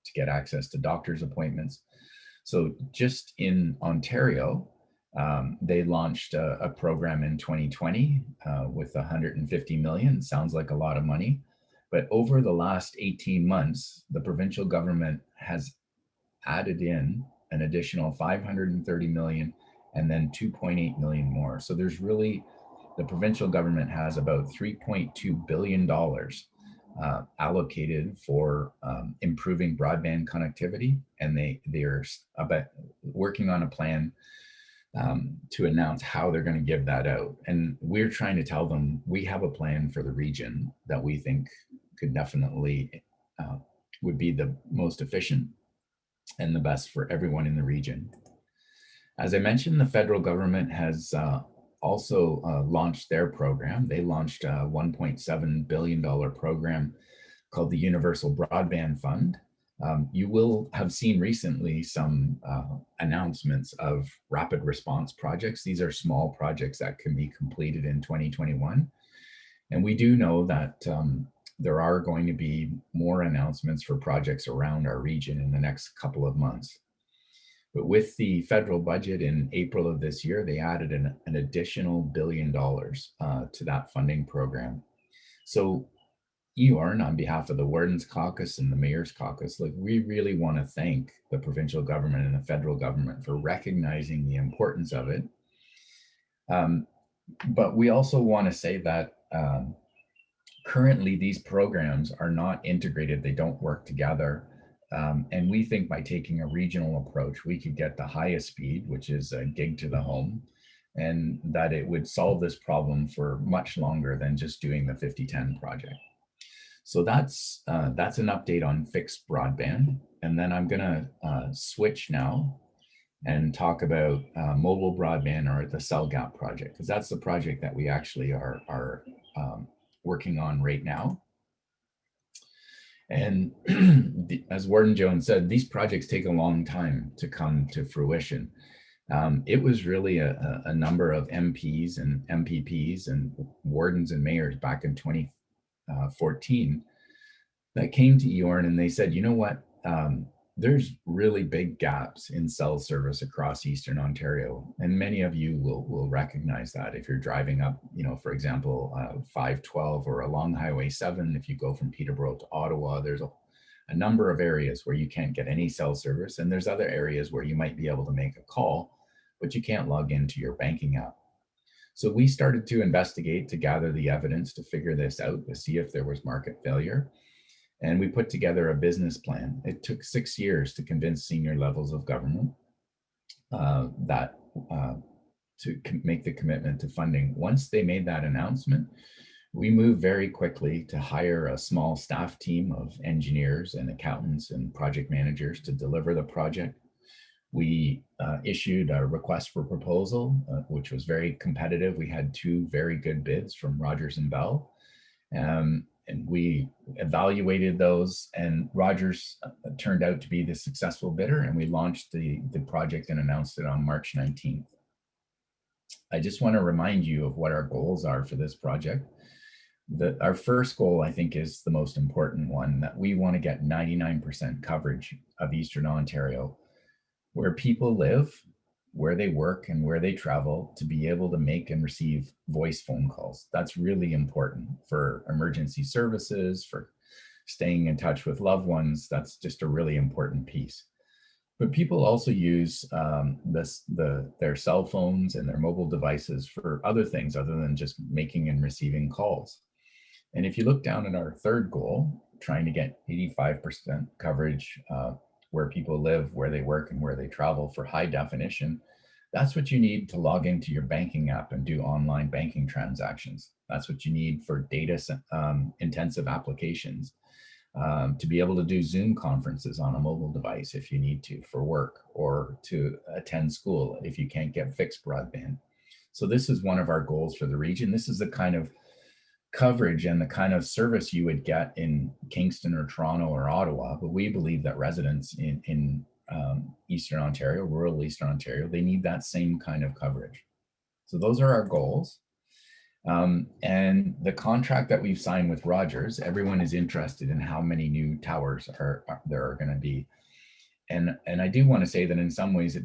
to get access to doctor's appointments. So just in Ontario, they launched a program in 2020 with 150 million. Sounds like a lot of money. But over the last 18 months, the provincial government has added in an additional 530 million and then 2.8 million more. So there's really, the provincial government has about $3.2 billion allocated for improving broadband connectivity, and they're about working on a plan to announce how they're going to give that out. And we're trying to tell them we have a plan for the region that we think could definitely would be the most efficient and the best for everyone in the region. As I mentioned, the federal government has also launched their program. They launched a $1.7 billion program called the Universal Broadband Fund. You will have seen recently some announcements of rapid response projects. These are small projects that can be completed in 2021. And we do know that there are going to be more announcements for projects around our region in the next couple of months. But with the federal budget in April of this year, they added an additional $1 billion to that funding program. So EORN, on behalf of the Wardens Caucus and the Mayor's Caucus, like, we really want to thank the provincial government and the federal government for recognizing the importance of it. But we also want to say that currently these programs are not integrated, they don't work together. And we think by taking a regional approach, we could get the highest speed, which is a gig to the home, and that it would solve this problem for much longer than just doing the 5010 project. So that's an update on fixed broadband. And then I'm gonna switch now and talk about mobile broadband, or the cell gap project, because that's the project that we actually are working on right now. And as Warden Jones said, these projects take a long time to come to fruition. It was really a number of MPs and MPPs and wardens and mayors back in 2014 that came to EORN, and they said, you know what, there's really big gaps in cell service across Eastern Ontario. And many of you will recognize that if you're driving up, you know, for example, 512 or along Highway 7, if you go from Peterborough to Ottawa, there's a number of areas where you can't get any cell service. And there's other areas where you might be able to make a call, but you can't log into your banking app. So we started to investigate, to gather the evidence, to figure this out, to see if there was market failure. And we put together a business plan. It took 6 years to convince senior levels of government to make the commitment to funding. Once they made that announcement, we moved very quickly to hire a small staff team of engineers and accountants and project managers to deliver the project. We issued a request for proposal, which was very competitive. We had 2 very good bids from Rogers and Bell. And we evaluated those, and Rogers turned out to be the successful bidder, and we launched the project and announced it on March 19th. I just want to remind you of what our goals are for this project. Our first goal, I think, is the most important one, that we want to get 99% coverage of Eastern Ontario, where people live, where they work, and where they travel, to be able to make and receive voice phone calls. That's really important for emergency services, for staying in touch with loved ones. That's just a really important piece. But people also use their cell phones and their mobile devices for other things other than just making and receiving calls. And if you look down at our third goal, trying to get 85% coverage where people live, where they work, and where they travel for high definition, that's what you need to log into your banking app and do online banking transactions. That's what you need for data intensive applications, to be able to do Zoom conferences on a mobile device if you need to for work, or to attend school if you can't get fixed broadband. So this is one of our goals for the region. This is the kind of coverage and the kind of service you would get in Kingston or Toronto or Ottawa, but we believe that residents in Eastern Ontario, rural Eastern Ontario, they need that same kind of coverage. So those are our goals. And the contract that we've signed with Rogers, everyone is interested in how many new towers there are going to be. And I do want to say that in some ways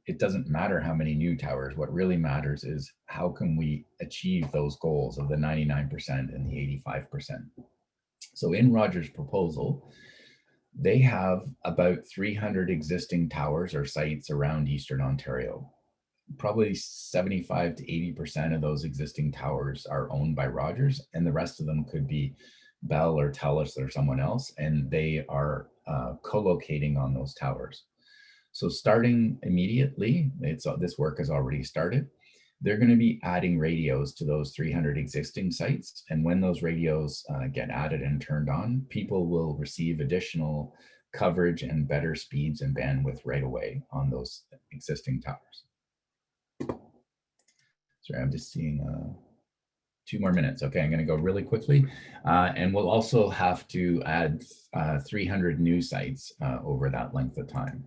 it doesn't matter how many new towers. What really matters is how can we achieve those goals of the 99% and the 85%. So in Rogers' proposal, they have about 300 existing towers or sites around Eastern Ontario. Probably 75 to 80% of those existing towers are owned by Rogers, and the rest of them could be Bell or Telus or someone else, and they are co-locating on those towers. So starting immediately, this work has already started. They're going to be adding radios to those 300 existing sites. And when those radios get added and turned on, people will receive additional coverage and better speeds and bandwidth right away on those existing towers. Sorry, I'm just seeing 2 more minutes. Okay, I'm going to go really quickly. And we'll also have to add 300 new sites over that length of time.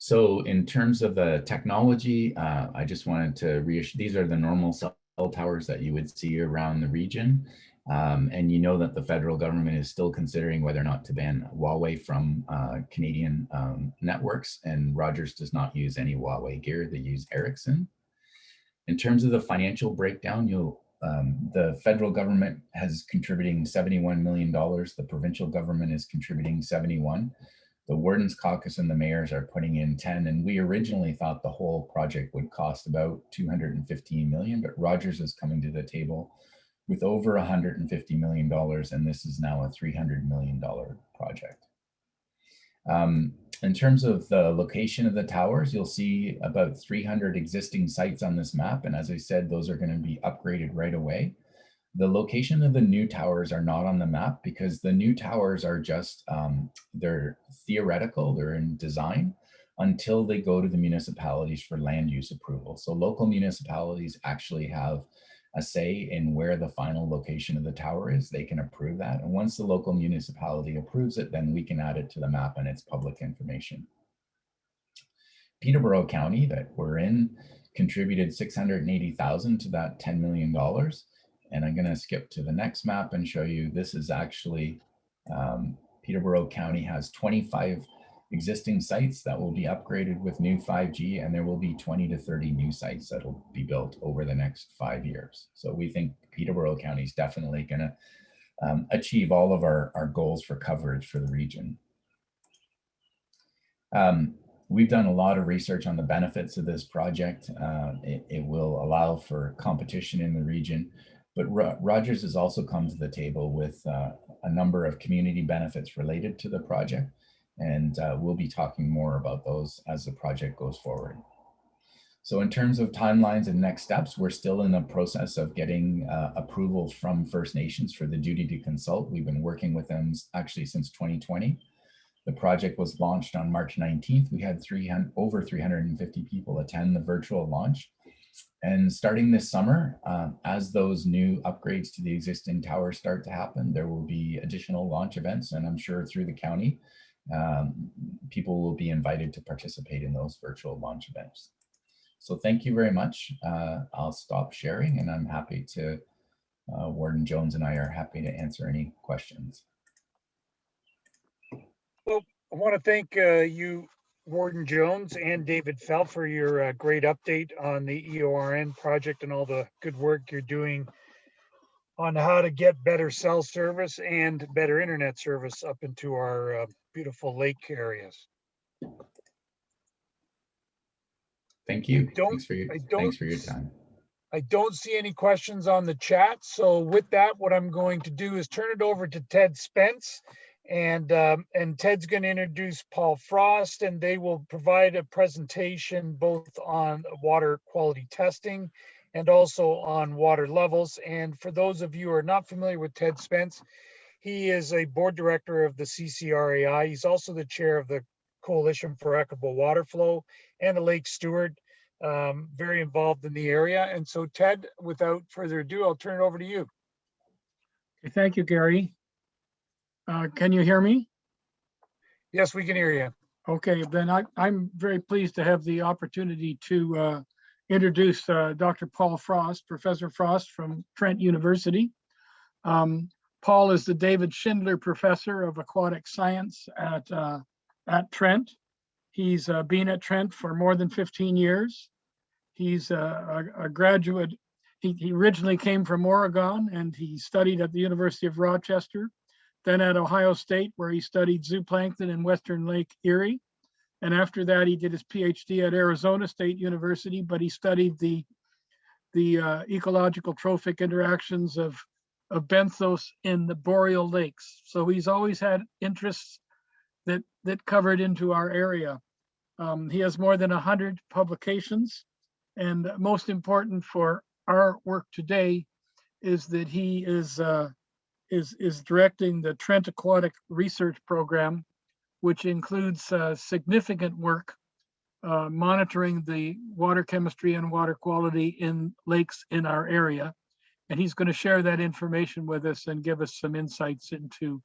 So in terms of the technology, I just wanted to reassure, these are the normal cell towers that you would see around the region. And you know that the federal government is still considering whether or not to ban Huawei from Canadian networks, and Rogers does not use any Huawei gear, they use Ericsson. In terms of the financial breakdown, the federal government has contributing $71 million, the provincial government is contributing 71. The Wardens Caucus and the mayors are putting in 10, and we originally thought the whole project would cost about $215 million, but Rogers is coming to the table with over $150 million, and this is now a $300 million project. In terms of the location of the towers, you'll see about 300 existing sites on this map, and as I said, those are going to be upgraded right away. The location of the new towers are not on the map because the new towers are just, they're theoretical, they're in design until they go to the municipalities for land use approval. So local municipalities actually have a say in where the final location of the tower is. They can approve that. And once the local municipality approves it, then we can add it to the map and it's public information. Peterborough County that we're in contributed $680,000 to that $10 million. And I'm going to skip to the next map and show you this is actually Peterborough County has 25 existing sites that will be upgraded with new 5G, and there will be 20 to 30 new sites that will be built over the next 5 years. So we think Peterborough County is definitely going to achieve all of our goals for coverage for the region. We've done a lot of research on the benefits of this project. It will allow for competition in the region. But Rogers has also come to the table with a number of community benefits related to the project, and we'll be talking more about those as the project goes forward. So in terms of timelines and next steps, we're still in the process of getting approvals from First Nations for the duty to consult. We've been working with them actually since 2020. The project was launched on March 19th. We had over 350 people attend the virtual launch. And starting this summer, as those new upgrades to the existing towers start to happen, there will be additional launch events, and I'm sure through the county, people will be invited to participate in those virtual launch events. So thank you very much. I'll stop sharing, and I'm happy to, Warden Jones and I are happy to answer any questions. Well, I want to thank you, Warden Jones and David Fell, for your great update on the EORN project and all the good work you're doing on how to get better cell service and better internet service up into our beautiful lake areas. Thank you. Thanks for your time. I don't see any questions on the chat. So with that, what I'm going to do is turn it over to Ted Spence. And Ted's going to introduce Paul Frost, and they will provide a presentation both on water quality testing and also on water levels. And for those of you who are not familiar with Ted Spence, he is a board director of the CCRAI. He's also the chair of the Coalition for Equitable Water Flow and a lake steward, very involved in the area. And so Ted, without further ado, I'll turn it over to you. Okay, thank you, Gary. Can you hear me? Yes, we can hear you. Okay, then I'm very pleased to have the opportunity to introduce Dr. Paul Frost, Professor Frost from Trent University. Paul is the David Schindler Professor of Aquatic Science at Trent. He's been at Trent for more than 15 years. He's a graduate. He originally came from Oregon, and he studied at the University of Rochester, then at Ohio State, where he studied zooplankton in Western Lake Erie. And after that, he did his PhD at Arizona State University, but he studied the ecological trophic interactions of of benthos in the boreal lakes. So he's always had interests that covered into our area. He has more than 100 publications, and most important for our work today is that he is directing the Trent Aquatic Research Program, which includes significant work monitoring the water chemistry and water quality in lakes in our area. And he's going to share that information with us and give us some insights into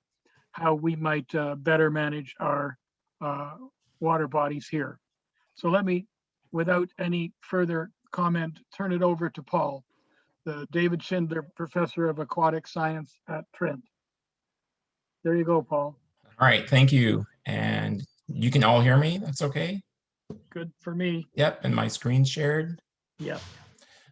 how we might better manage our water bodies here. So let me, without any further comment, turn it over to Paul, the David Schindler Professor of Aquatic Science at Trent. There you go, Paul. All right, thank you. And you can all hear me, that's okay? Good for me. Yep, and my screen's shared. Yep.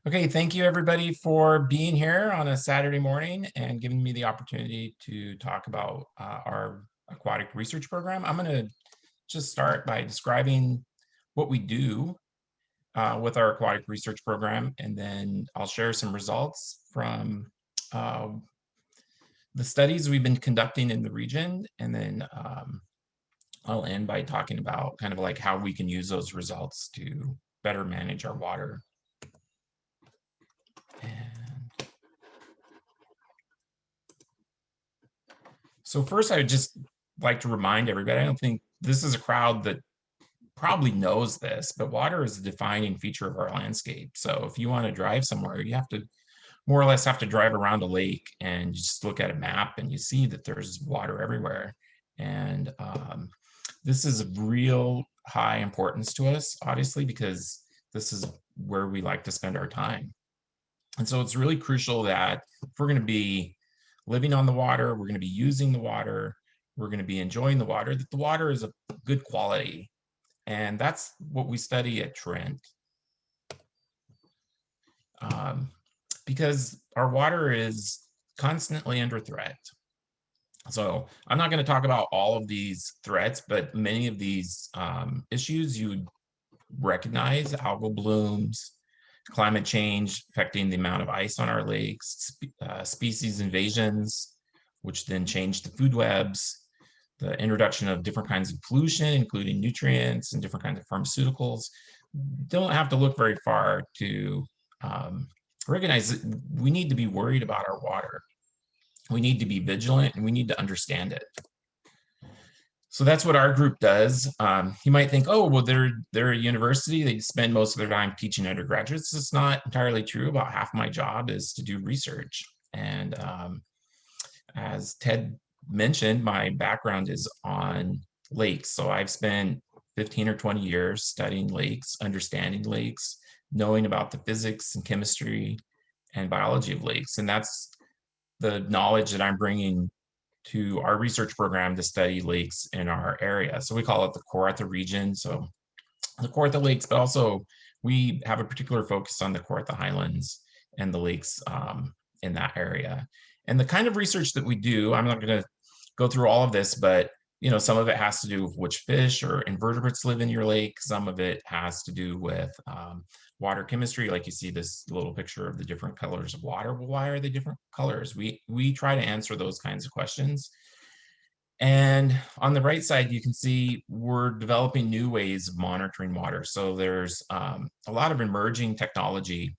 Okay, thank you everybody for being here on a Saturday morning and giving me the opportunity to talk about our aquatic research program. I'm gonna just start by describing what we do with our aquatic research program, and then I'll share some results from the studies we've been conducting in the region, and then I'll end by talking about kind of like how we can use those results to better manage our water. And so first, I would just like to remind everybody, I don't think this is a crowd that probably knows this, but water is a defining feature of our landscape. So if you want to drive somewhere, you have to more or less have to drive around a lake and just look at a map and you see that there's water everywhere. And this is of real high importance to us, obviously, because this is where we like to spend our time. And so it's really crucial that if we're going to be living on the water, we're going to be using the water, we're going to be enjoying the water, that the water is of good quality. And that's what we study at Trent. Because our water is constantly under threat. So I'm not going to talk about all of these threats, but many of these issues you would recognize: algal blooms, climate change affecting the amount of ice on our lakes, species invasions, which then change the food webs, the introduction of different kinds of pollution, including nutrients and different kinds of pharmaceuticals. Don't have to look very far to recognize that we need to be worried about our water. We need to be vigilant and we need to understand it. So that's what our group does. You might think, oh, well, they're a university, they spend most of their time teaching undergraduates. It's not entirely true. About half my job is to do research. And as Ted mentioned, my background is on lakes. So I've spent 15 or 20 years studying lakes, understanding lakes, knowing about the physics and chemistry and biology of lakes. And that's the knowledge that I'm bringing to our research program to study lakes in our area. So we call it the Kawartha region. So the Kawartha lakes, but also we have a particular focus on the Kawartha Highlands and the lakes in that area. And the kind of research that we do, I'm not going to go through all of this, but some of it has to do with which fish or invertebrates live in your lake. Some of it has to do with water chemistry, like you see this little picture of the different colors of water. Well, why are they different colors? We try to answer those kinds of questions. And on the right side, you can see we're developing new ways of monitoring water. So there's a lot of emerging technology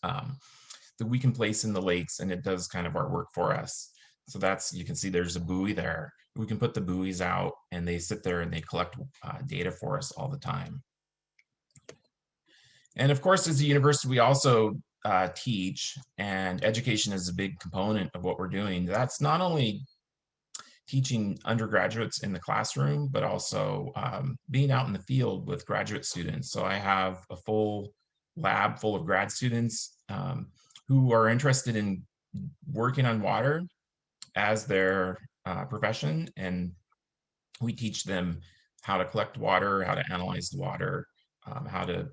that we can place in the lakes, and it does kind of our work for us. So you can see there's a buoy there. We can put the buoys out and they sit there and they collect data for us all the time. And of course, as a university, we also teach, and education is a big component of what we're doing. That's not only teaching undergraduates in the classroom, but also being out in the field with graduate students. So I have a full lab full of grad students who are interested in working on water as their profession, and we teach them how to collect water, how to analyze the water, how to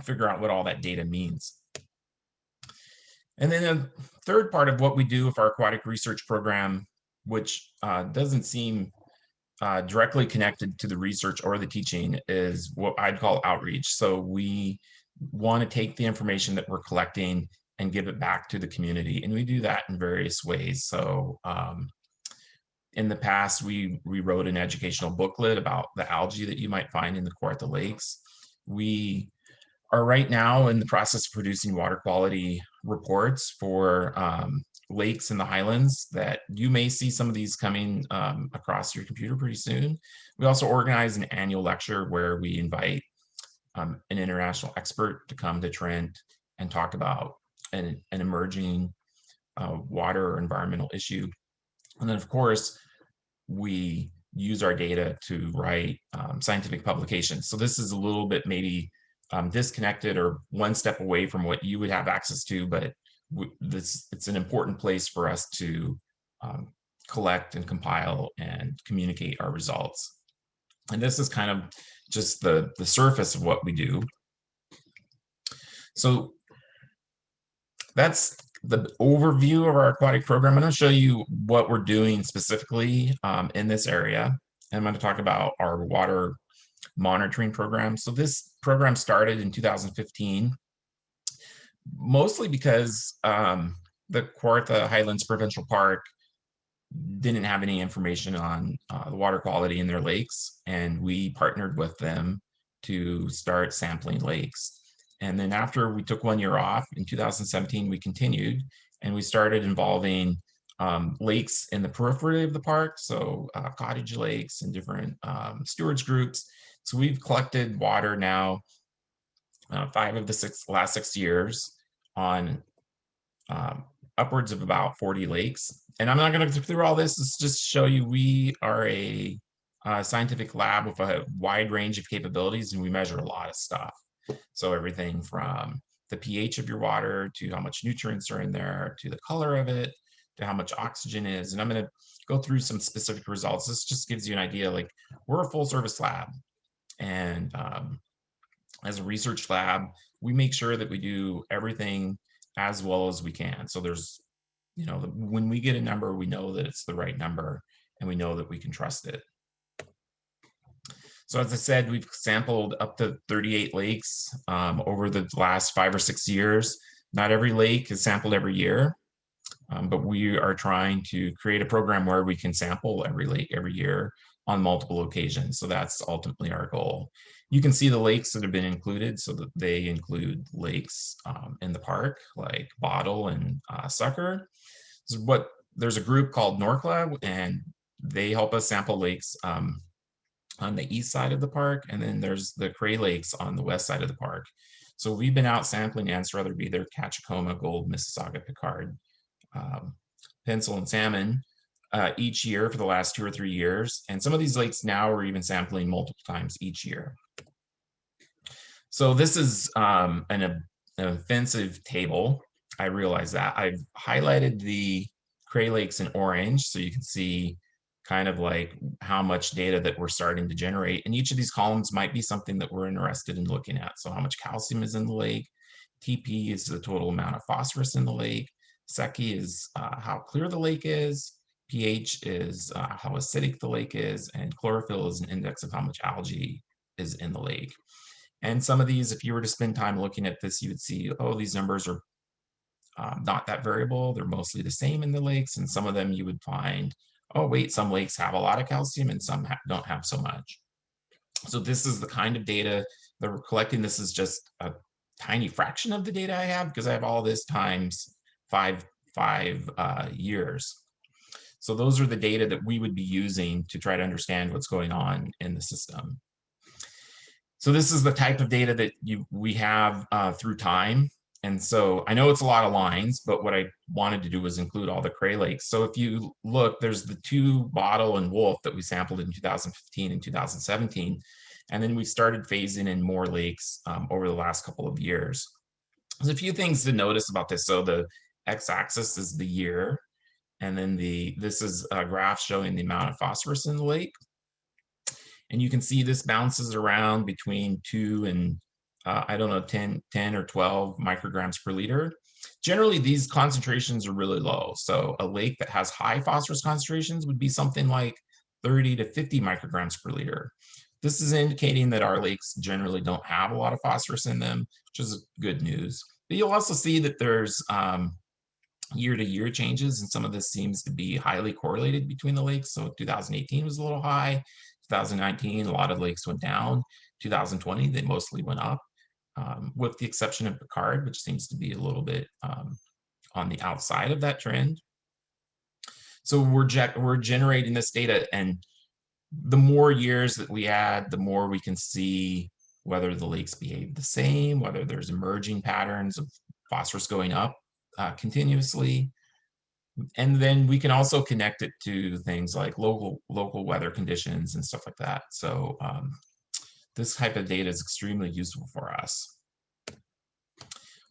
figure out what all that data means. And then a third part of what we do with our aquatic research program, which doesn't seem directly connected to the research or the teaching, is what I'd call outreach. So we want to take the information that we're collecting and give it back to the community. And we do that in various ways. So in the past, we wrote an educational booklet about the algae that you might find in the Kawartha Lakes. We are right now in the process of producing water quality reports for lakes in the highlands that you may see some of these coming across your computer pretty soon. We also organize an annual lecture where we invite an international expert to come to Trent and talk about an emerging water or environmental issue. And then of course, we use our data to write scientific publications. So this is a little bit maybe disconnected or one step away from what you would have access to, but it's an important place for us to collect and compile and communicate our results. And this is kind of just the surface of what we do. So that's the overview of our aquatic program. I'm going to show you what we're doing specifically in this area. And I'm going to talk about our water monitoring program. So this program started in 2015, mostly because the Kawartha Highlands Provincial Park didn't have any information on the water quality in their lakes, and we partnered with them to start sampling lakes. And then after we took 1 year off in 2017, we continued and we started involving lakes in the periphery of the park, so cottage lakes and different stewards groups. So we've collected water now 5 of the last 6 years on upwards of about 40 lakes. And I'm not going to go through all this. It's just to show you we are a scientific lab with a wide range of capabilities, and we measure a lot of stuff. So everything from the pH of your water to how much nutrients are in there, to the color of it, to how much oxygen is. And I'm going to go through some specific results. This just gives you an idea, like we're a full service lab. And as a research lab, we make sure that we do everything as well as we can. So there's, you know, when we get a number, we know that it's the right number and we know that we can trust it. So as I said, we've sampled up to 38 lakes over the last 5 or 6 years. Not every lake is sampled every year, but we are trying to create a program where we can sample every lake every year on multiple occasions. So that's ultimately our goal. You can see the lakes that have been included, so that they include lakes in the park like Bottle and Sucker. There's a group called NORCLA, and they help us sample lakes on the east side of the park, and then there's the CCRAI lakes on the west side of the park. So we've been out sampling Anse-Rutherby, their Catchacoma, Gold, Mississauga, Picard, Pencil, and Salmon each year for the last 2 or 3 years. And some of these lakes now are even sampling multiple times each year. So this is an offensive table. I realize that. I've highlighted the CCRAI lakes in orange, so you can see kind of like how much data that we're starting to generate. And each of these columns might be something that we're interested in looking at. So how much calcium is in the lake, TP is the total amount of phosphorus in the lake, Secchi is how clear the lake is, pH is how acidic the lake is, and chlorophyll is an index of how much algae is in the lake. And some of these, if you were to spend time looking at this, you would see, oh, these numbers are not that variable. They're mostly the same in the lakes. And some of them you would find, oh, wait, some lakes have a lot of calcium and some don't have so much. So this is the kind of data that we're collecting. This is just a tiny fraction of the data I have because I have all this times five years. So those are the data that we would be using to try to understand what's going on in the system. So this is the type of data that we have through time. And so I know it's a lot of lines, but what I wanted to do was include all the CCRAI lakes. So if you look, there's the 2 Bottle and Wolf that we sampled in 2015 and 2017. And then we started phasing in more lakes over the last couple of years. There's a few things to notice about this. So the x-axis is the year. And then this is a graph showing the amount of phosphorus in the lake. And you can see this bounces around between 2 and I don't know, 10 or 12 micrograms per liter. Generally, these concentrations are really low. So a lake that has high phosphorus concentrations would be something like 30 to 50 micrograms per liter. This is indicating that our lakes generally don't have a lot of phosphorus in them, which is good news. But you'll also see that there's year-to-year changes, and some of this seems to be highly correlated between the lakes. So 2018 was a little high, 2019, a lot of lakes went down, 2020, they mostly went up, with the exception of Picard, which seems to be a little bit on the outside of that trend. So we're generating this data, and the more years that we add, the more we can see whether the lakes behave the same, whether there's emerging patterns of phosphorus going up continuously. And then we can also connect it to things like local weather conditions and stuff like that. So this type of data is extremely useful for us.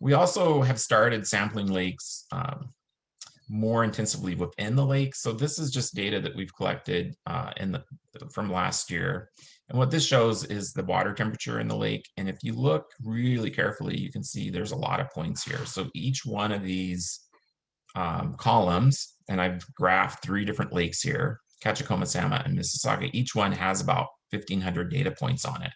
We also have started sampling lakes more intensively within the lake. So this is just data that we've collected from last year. And what this shows is the water temperature in the lake. And if you look really carefully, you can see there's a lot of points here. So each one of these columns, and I've graphed 3 different lakes here, Catchacoma, Sama, and Mississauga. Each one has about 1,500 data points on it.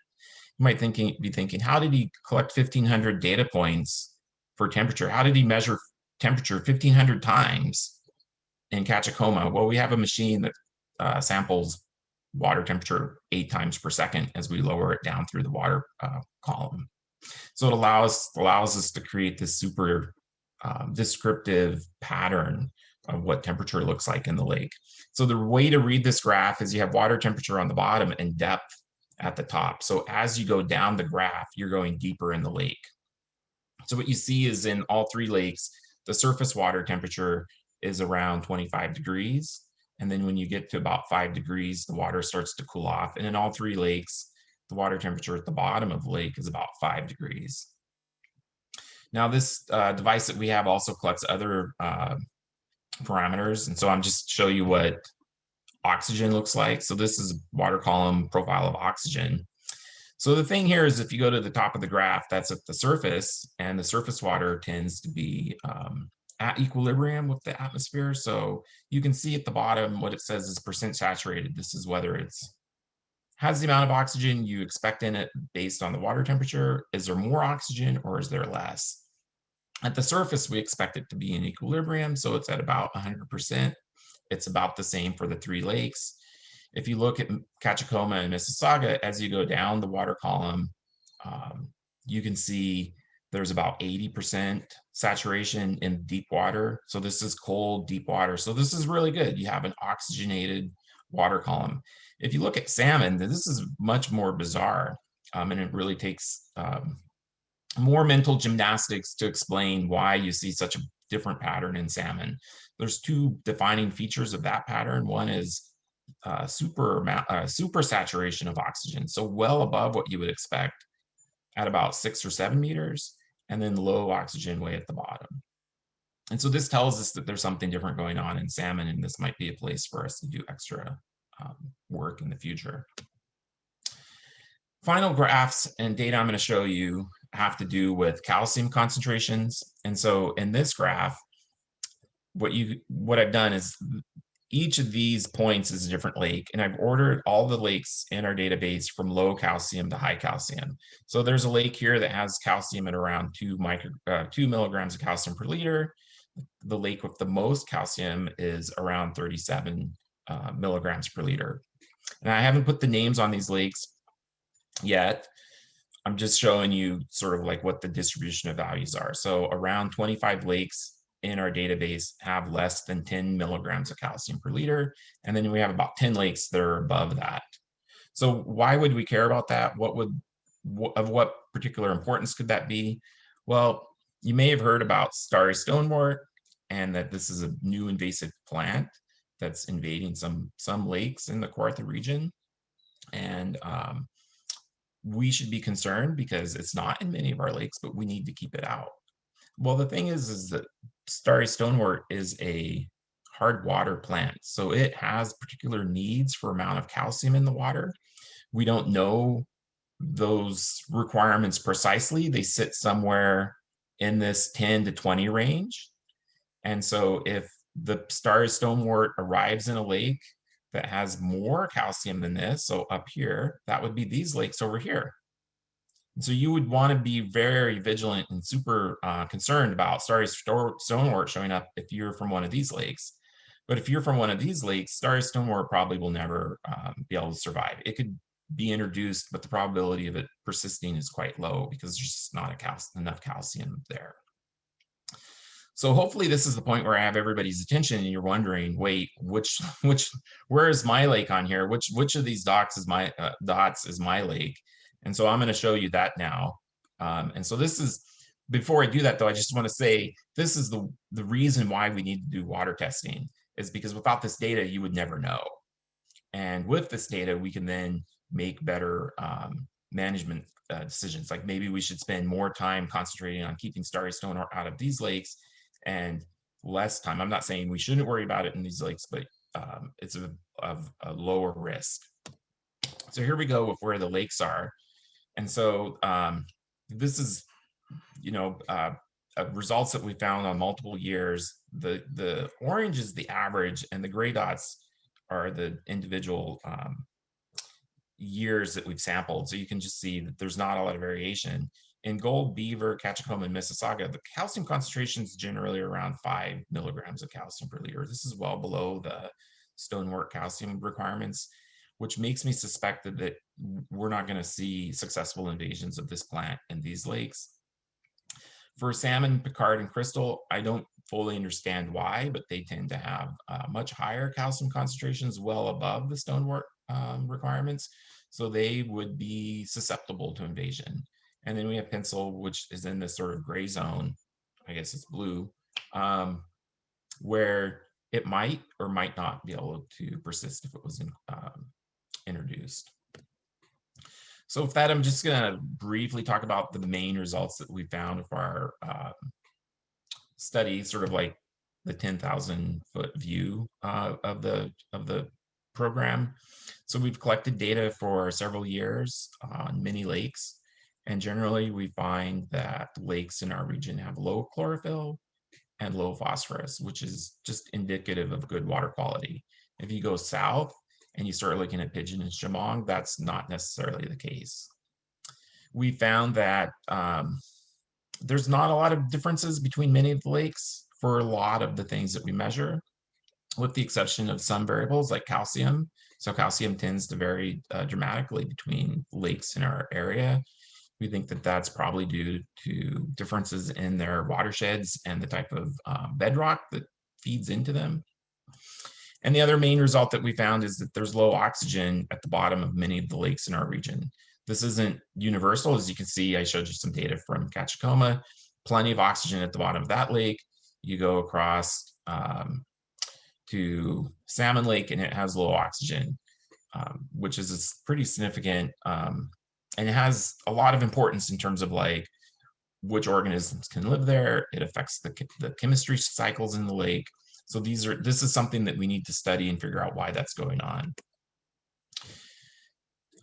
You might be thinking, how did he collect 1,500 data points for temperature? How did he measure temperature 1,500 times in Catchacoma? Well, we have a machine that samples water temperature 8 times per second as we lower it down through the water column. So it allows us to create this super descriptive pattern of what temperature looks like in the lake. So the way to read this graph is you have water temperature on the bottom and depth at the top. So as you go down the graph, you're going deeper in the lake. So what you see is in all 3 lakes, the surface water temperature is around 25 degrees. And then when you get to about 5 degrees, the water starts to cool off. And in all 3 lakes, the water temperature at the bottom of the lake is about 5 degrees. Now, this device that we have also collects other parameters. And so I'm just show you what oxygen looks like. So this is water column profile of oxygen. So the thing here is if you go to the top of the graph, that's at the surface, and the surface water tends to be at equilibrium with the atmosphere. So you can see at the bottom what it says is percent saturated. This is whether it's has the amount of oxygen you expect in it based on the water temperature. Is there more oxygen or is there less? At the surface, we expect it to be in equilibrium, so it's at about 100%. It's about the same for the 3 lakes. If you look at Catchacoma and Mississauga, as you go down the water column, you can see there's about 80% saturation in deep water. So this is cold, deep water. So this is really good. You have an oxygenated water column. If you look at salmon, this is much more bizarre, and it really takes more mental gymnastics to explain why you see such a different pattern in salmon. There's 2 defining features of that pattern. One is super saturation of oxygen, so well above what you would expect at about 6 or 7 meters, and then low oxygen way at the bottom. And so this tells us that there's something different going on in salmon, and this might be a place for us to do extra work in the future. Final graphs and data I'm going to show you have to do with calcium concentrations. And so in this graph, what I've done is each of these points is a different lake, and I've ordered all the lakes in our database from low calcium to high calcium. So there's a lake here that has calcium at around 2 milligrams of calcium per liter. The lake with the most calcium is around 37 milligrams per liter. And I haven't put the names on these lakes yet. I'm just showing you sort of like what the distribution of values are. So around 25 lakes in our database have less than 10 milligrams of calcium per liter. And then we have about 10 lakes that are above that. So why would we care about that? Of what particular importance could that be? Well, you may have heard about starry stonewort, and that this is a new invasive plant that's invading some lakes in the Kawartha region. And we should be concerned because it's not in many of our lakes, but we need to keep it out. Well, the thing is that starry stonewort is a hard water plant. So it has particular needs for amount of calcium in the water. We don't know those requirements precisely. They sit somewhere in this 10 to 20 range. And so if the starry stonewort arrives in a lake that has more calcium than this, so up here, that would be these lakes over here. So you would want to be very vigilant and super concerned about starry stonewort showing up if you're from one of these lakes. But if you're from one of these lakes, starry stonewort probably will never be able to survive. It could be introduced, but the probability of it persisting is quite low because there's just not enough calcium there. So hopefully this is the point where I have everybody's attention and you're wondering, wait, where is my lake on here? Which of these dots is my lake? And so I'm going to show you that now. And so this is, before I do that though, I just want to say, this is the reason why we need to do water testing, is because without this data, you would never know. And with this data, we can then make better management decisions. Like maybe we should spend more time concentrating on keeping starry stonewort out of these lakes and less time. I'm not saying we shouldn't worry about it in these lakes, but it's a lower risk. So here we go with where the lakes are. And so this is, results that we found on multiple years. The orange is the average and the gray dots are the individual years that we've sampled. So you can just see that there's not a lot of variation. In Gold, Beaver, Catchacoma, and Mississauga, the calcium concentration is generally around 5 milligrams of calcium per liter. This is well below the stonewort calcium requirements, which makes me suspect that we're not going to see successful invasions of this plant in these lakes. For salmon, Picard, and Crystal, I don't fully understand why, but they tend to have much higher calcium concentrations well above the stonewort requirements. So they would be susceptible to invasion. And then we have Pencil, which is in this sort of gray zone, I guess it's blue, where it might or might not be able to persist if it was introduced. So with that, I'm just going to briefly talk about the main results that we found with our study, sort of like the 10,000 foot view of the program. So we've collected data for several years on many lakes. And generally, we find that lakes in our region have low chlorophyll and low phosphorus, which is just indicative of good water quality. If you go south and you start looking at Pigeon and Chemong, that's not necessarily the case. We found that there's not a lot of differences between many of the lakes for a lot of the things that we measure, with the exception of some variables like calcium. So calcium tends to vary dramatically between lakes in our area. We think that that's probably due to differences in their watersheds and the type of bedrock that feeds into them. And the other main result that we found is that there's low oxygen at the bottom of many of the lakes in our region. This isn't universal. As you can see, I showed you some data from Catchacoma, plenty of oxygen at the bottom of that lake. You go across to Salmon Lake and it has low oxygen, which is pretty significant. And it has a lot of importance in terms of like which organisms can live there. It affects the chemistry cycles in the lake. So this is something that we need to study and figure out why that's going on.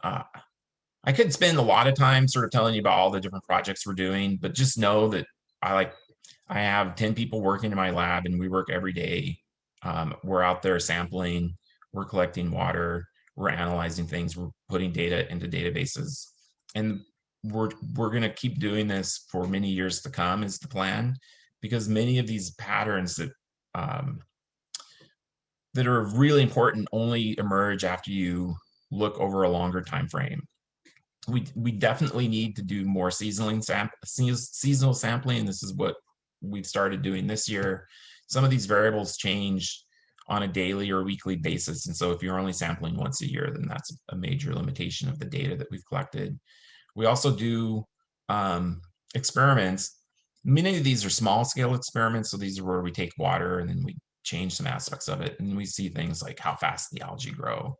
I could spend a lot of time sort of telling you about all the different projects we're doing, but just know that I have 10 people working in my lab and we work every day. We're out there sampling, we're collecting water, we're analyzing things, we're putting data into databases. And we're going to keep doing this for many years to come is the plan, because many of these patterns that are really important only emerge after you look over a longer time frame. We definitely need to do more seasonal sampling, and this is what we've started doing this year. Some of these variables change on a daily or weekly basis, and so if you're only sampling once a year, then that's a major limitation of the data that we've collected. We also do experiments. Many of these are small scale experiments, so these are where we take water and then we change some aspects of it, and we see things like how fast the algae grow.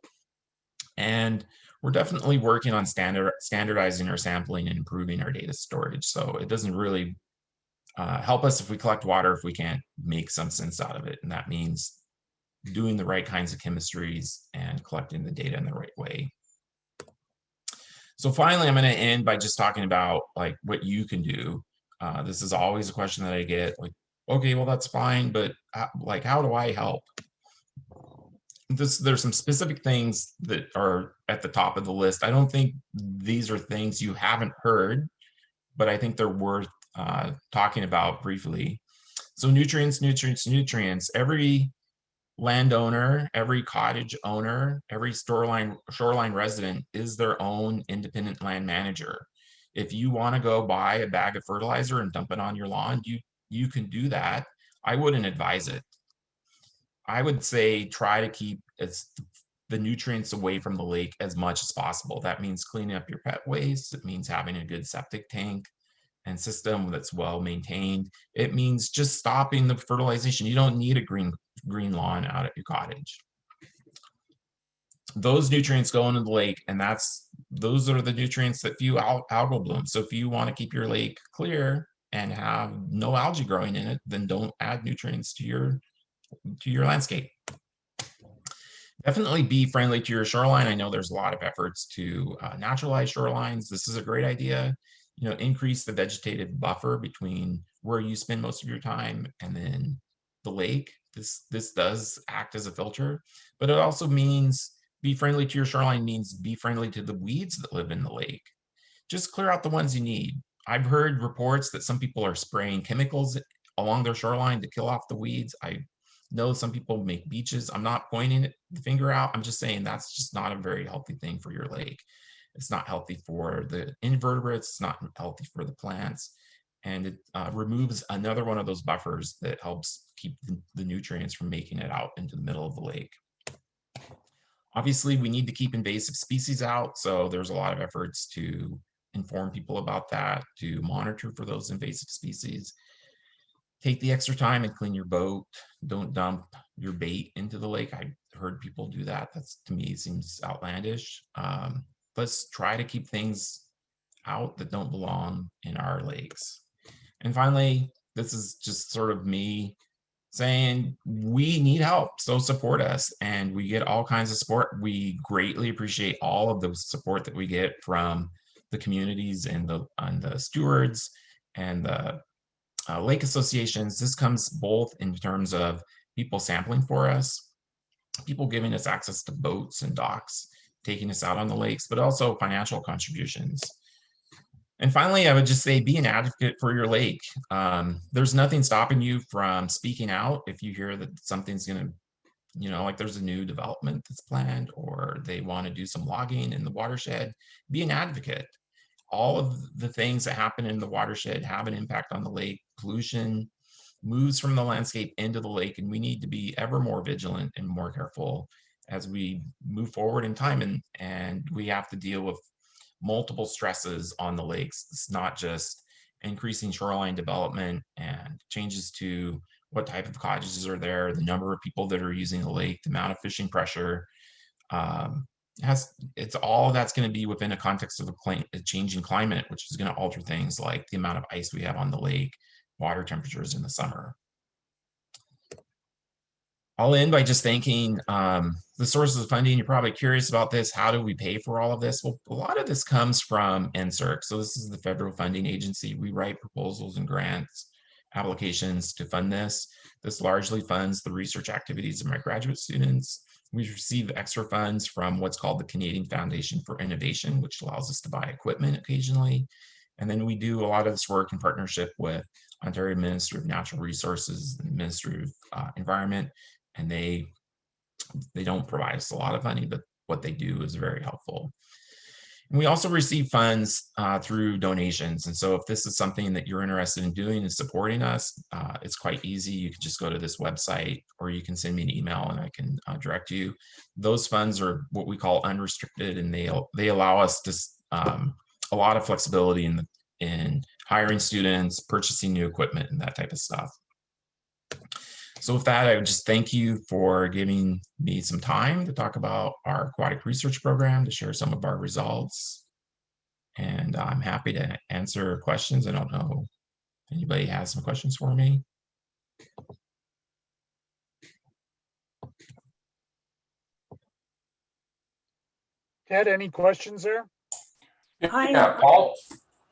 And we're definitely working on standardizing our sampling and improving our data storage. So it doesn't really help us if we collect water if we can't make some sense out of it. And that means doing the right kinds of chemistries and collecting the data in the right way. So finally, I'm going to end by just talking about like what you can do. This is always a question that I get, like, okay, well, that's fine, but like, how do I help? there's some specific things that are at the top of the list. I don't think these are things you haven't heard, but I think they're worth talking about briefly. So nutrients, nutrients, nutrients. Every landowner, every cottage owner, every shoreline resident is their own independent land manager. If you want to go buy a bag of fertilizer and dump it on your lawn, you can do that. I wouldn't advise it. I would say try to keep the nutrients away from the lake as much as possible. That means cleaning up your pet waste. It means having a good septic tank and system that's well maintained. It means just stopping the fertilization. You don't need a green lawn out at your cottage. Those nutrients go into the lake, and those are the nutrients that fuel algal bloom. So if you want to keep your lake clear and have no algae growing in it, then don't add nutrients to your landscape. Definitely be friendly to your shoreline. I know there's a lot of efforts to naturalize shorelines. This is a great idea. Increase the vegetative buffer between where you spend most of your time and then the lake. This does act as a filter, but it also means be friendly to your shoreline means be friendly to the weeds that live in the lake. Just clear out the ones you need. I've heard reports that some people are spraying chemicals along their shoreline to kill off the weeds. I know some people make beaches. I'm not pointing the finger out. I'm just saying that's just not a very healthy thing for your lake. It's not healthy for the invertebrates. It's not healthy for the plants. And it removes another one of those buffers that helps keep the nutrients from making it out into the middle of the lake. Obviously, we need to keep invasive species out. So there's a lot of efforts to inform people about that, to monitor for those invasive species. Take the extra time and clean your boat. Don't dump your bait into the lake. I've heard people do that. That's, to me, seems outlandish. Let's try to keep things out that don't belong in our lakes. And finally, this is just sort of me saying we need help, so support us. And we get all kinds of support. We greatly appreciate all of the support that we get from the communities and the stewards and the lake associations. This comes both in terms of people sampling for us, people giving us access to boats and docks, taking us out on the lakes, but also financial contributions. And finally, I would just say be an advocate for your lake. There's nothing stopping you from speaking out if you hear that something's going to, like there's a new development that's planned or they want to do some logging in the watershed. Be an advocate. All of the things that happen in the watershed have an impact on the lake. Pollution moves from the landscape into the lake, and we need to be ever more vigilant and more careful as we move forward in time. And we have to deal with multiple stresses on the lakes. It's not just increasing shoreline development and changes to what type of cottages are there, the number of people that are using the lake, the amount of fishing pressure. It's all that's going to be within a context of a changing climate, which is going to alter things like the amount of ice we have on the lake, water temperatures in the summer. I'll end by just thanking the sources of funding. You're probably curious about this. How do we pay for all of this? Well, a lot of this comes from NSERC. So this is the federal funding agency. We write proposals and grants applications to fund this. This largely funds the research activities of my graduate students. We receive extra funds from what's called the Canadian Foundation for Innovation, which allows us to buy equipment occasionally. And then we do a lot of this work in partnership with Ontario Ministry of Natural Resources and Ministry of Environment. And they don't provide us a lot of money, but what they do is very helpful. And we also receive funds through donations. And so if this is something that you're interested in doing and supporting us, it's quite easy. You can just go to this website, or you can send me an email and I can direct you. Those funds are what we call unrestricted, and they allow us to a lot of flexibility in hiring students, purchasing new equipment, and that type of stuff. So with that, I would just thank you for giving me some time to talk about our aquatic research program, to share some of our results. And I'm happy to answer questions. I don't know if anybody has some questions for me. Ted, any questions there? Yeah, Paul.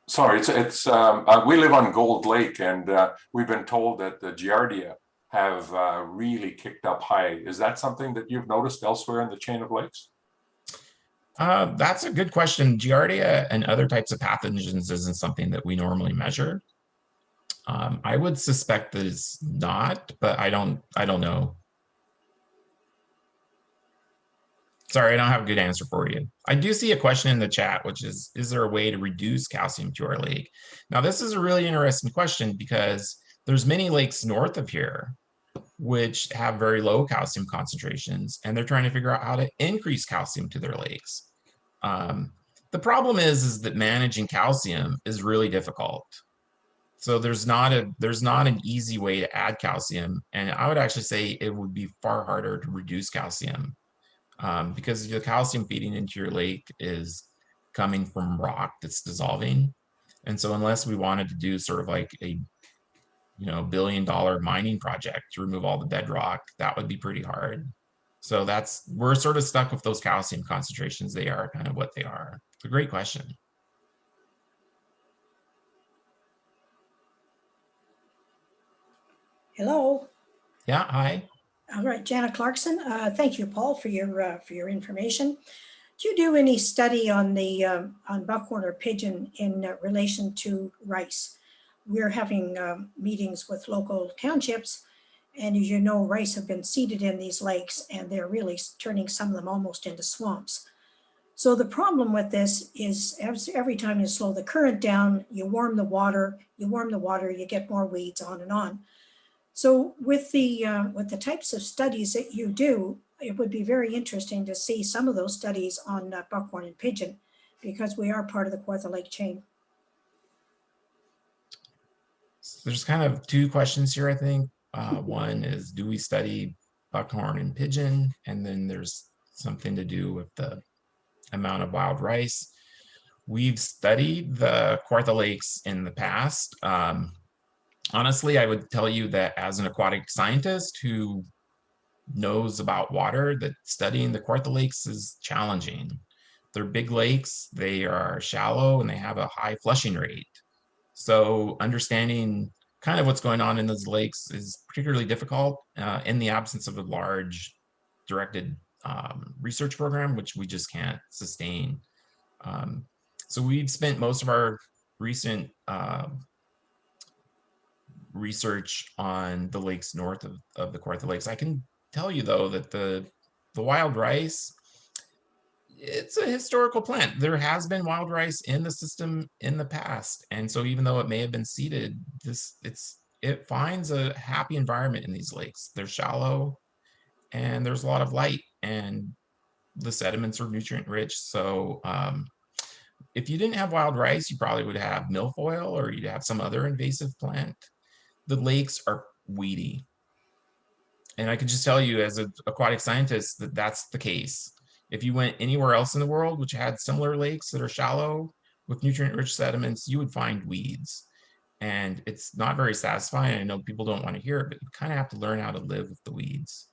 Sorry, we live on Gold Lake, and we've been told that the Giardia have really kicked up high. Is that something that you've noticed elsewhere in the chain of lakes? That's a good question. Giardia and other types of pathogens isn't something that we normally measure. I would suspect that it's not, but I don't know. Sorry, I don't have a good answer for you. I do see a question in the chat, which is there a way to reduce calcium to our lake? Now, this is a really interesting question because there's many lakes north of here which have very low calcium concentrations, and they're trying to figure out how to increase calcium to their lakes. The problem is that managing calcium is really difficult. So there's not an easy way to add calcium, and I would actually say it would be far harder to reduce calcium. Because the calcium feeding into your lake is coming from rock that's dissolving. And so unless we wanted to do sort of like a billion-dollar mining project to remove all the bedrock, that would be pretty hard. So we're sort of stuck with those calcium concentrations. They are kind of what they are. It's a great question. Hello. Yeah, hi. All right, Jana Clarkson. Thank you, Paul, for your information. Do you do any study on the on buckhorn or pigeon in relation to rice? We're having meetings with local townships, and as you know, rice have been seeded in these lakes, and they're really turning some of them almost into swamps. So the problem with this is every time you slow the current down, you warm the water, you get more weeds, on and on. So with the types of studies that you do, it would be very interesting to see some of those studies on buckhorn and pigeon, because we are part of the Kawartha Lake chain. There's kind of two questions here, I think. One is, do we study buckhorn and pigeon? And then there's something to do with the amount of wild rice. We've studied the Kawartha Lakes in the past. Honestly, I would tell you that as an aquatic scientist who knows about water, that studying the Kawartha Lakes is challenging. They're big lakes, they are shallow, and they have a high flushing rate. So understanding kind of what's going on in those lakes is particularly difficult in the absence of a large directed research program, which we just can't sustain. So we've spent most of our recent research on the lakes north of the Kawartha Lakes. I can tell you though that the wild rice, it's a historical plant. There has been wild rice in the system in the past, and so even though it may have been seeded, it finds a happy environment in these lakes. They're shallow, and there's a lot of light, and the sediments are nutrient rich. So if you didn't have wild rice, you probably would have milfoil, or you'd have some other invasive plant. The lakes are weedy. And I can just tell you as an aquatic scientist that that's the case. If you went anywhere else in the world which had similar lakes that are shallow with nutrient-rich sediments, you would find weeds. And it's not very satisfying. I know people don't want to hear it, but you kind of have to learn how to live with the weeds.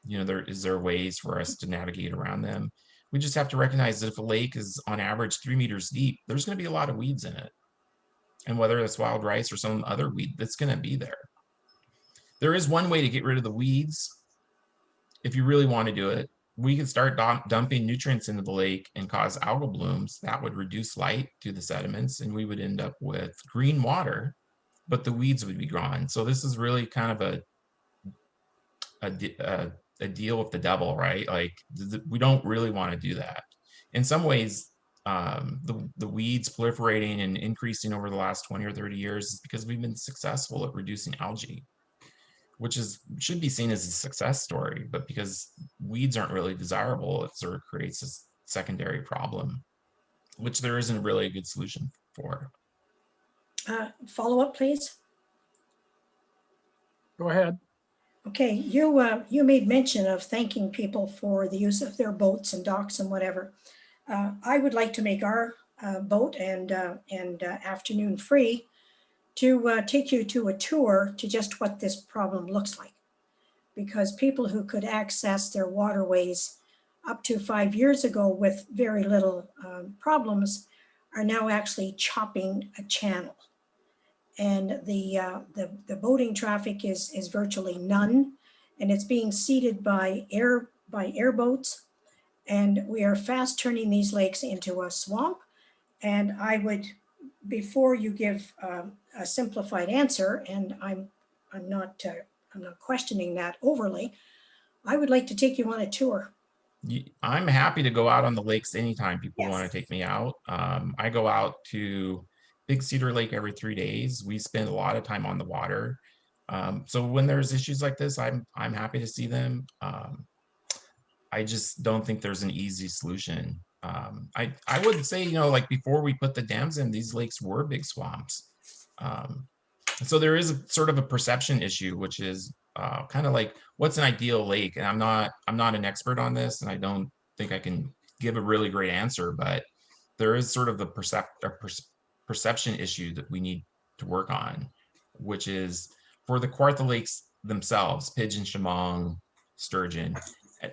Is there ways for us to navigate around them? We just have to recognize that if a lake is on average 3 meters deep, there's going to be a lot of weeds in it. And whether it's wild rice or some other weed, that's going to be there. There is one way to get rid of the weeds. If you really want to do it, we can start dumping nutrients into the lake and cause algal blooms. That would reduce light to the sediments, and we would end up with green water, but the weeds would be gone. So this is really kind of a deal with the devil, right? Like, we don't really want to do that. In some ways, the weeds proliferating and increasing over the last 20 or 30 years is because we've been successful at reducing algae, which should be seen as a success story, but because weeds aren't really desirable, it sort of creates a secondary problem, which there isn't really a good solution for. Follow up, please. Go ahead. Okay, you made mention of thanking people for the use of their boats and docks and whatever. I would like to make our boat and afternoon free to take you to a tour to just what this problem looks like. Because people who could access their waterways up to 5 years ago with very little problems are now actually chopping a channel. and the boating traffic is virtually none, and it's being seeded by airboats, and we are fast turning these lakes into a swamp. And I would, before you give a simplified answer, and I'm not questioning that overly, I would like to take you on a tour. I'm happy to go out on the lakes anytime people Yes. want to take me out. I go out to Big Cedar Lake every 3 days. We spend a lot of time on the water. So when there's issues like this, I'm happy to see them. I just don't think there's an easy solution. I would say, you know, like before we put the dams in, these lakes were big swamps. So there is a sort of a perception issue, which is kind of like, what's an ideal lake? And I'm not an expert on this, and I don't think I can give a really great answer, but there is sort of a perception issue that we need to work on, which is for the Kawartha Lakes themselves, Pigeon, Shamong, Sturgeon,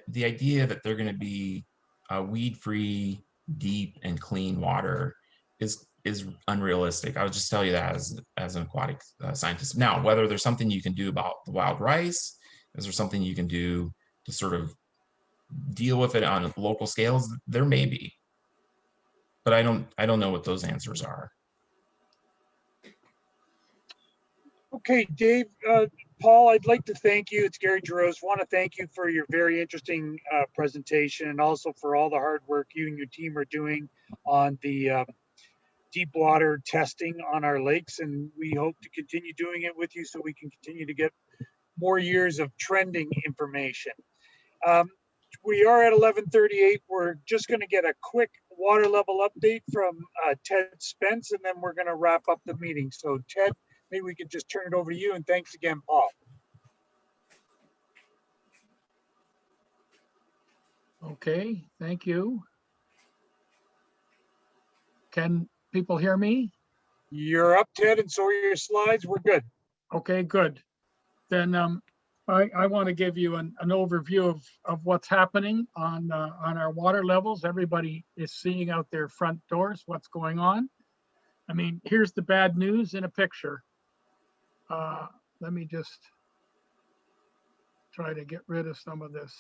the idea that they're going to be weed-free, deep, and clean water is unrealistic. I would just tell you that as an aquatic scientist. Now, whether there's something you can do about the wild rice, is there something you can do to sort of deal with it on local scales? There may be, but I don't know what those answers are. Okay, Dave, Paul, I'd like to thank you. It's Gary Jaros. Want to thank you for your very interesting presentation, and also for all the hard work you and your team are doing on the deep water testing on our lakes. And we hope to continue doing it with you so we can continue to get more years of trending information. We are at 11:38. We're just going to get a quick water level update from Ted Spence, and then we're going to wrap up the meeting. So Ted, maybe we could just turn it over to you, and thanks again, Paul. Okay, thank you. Can people hear me? You're up, Ted, and so are your slides. We're good. Okay, good. Then I want to give you an overview of what's happening on our water levels. Everybody is seeing out their front doors what's going on. I mean, here's the bad news in a picture. Let me just try to get rid of some of this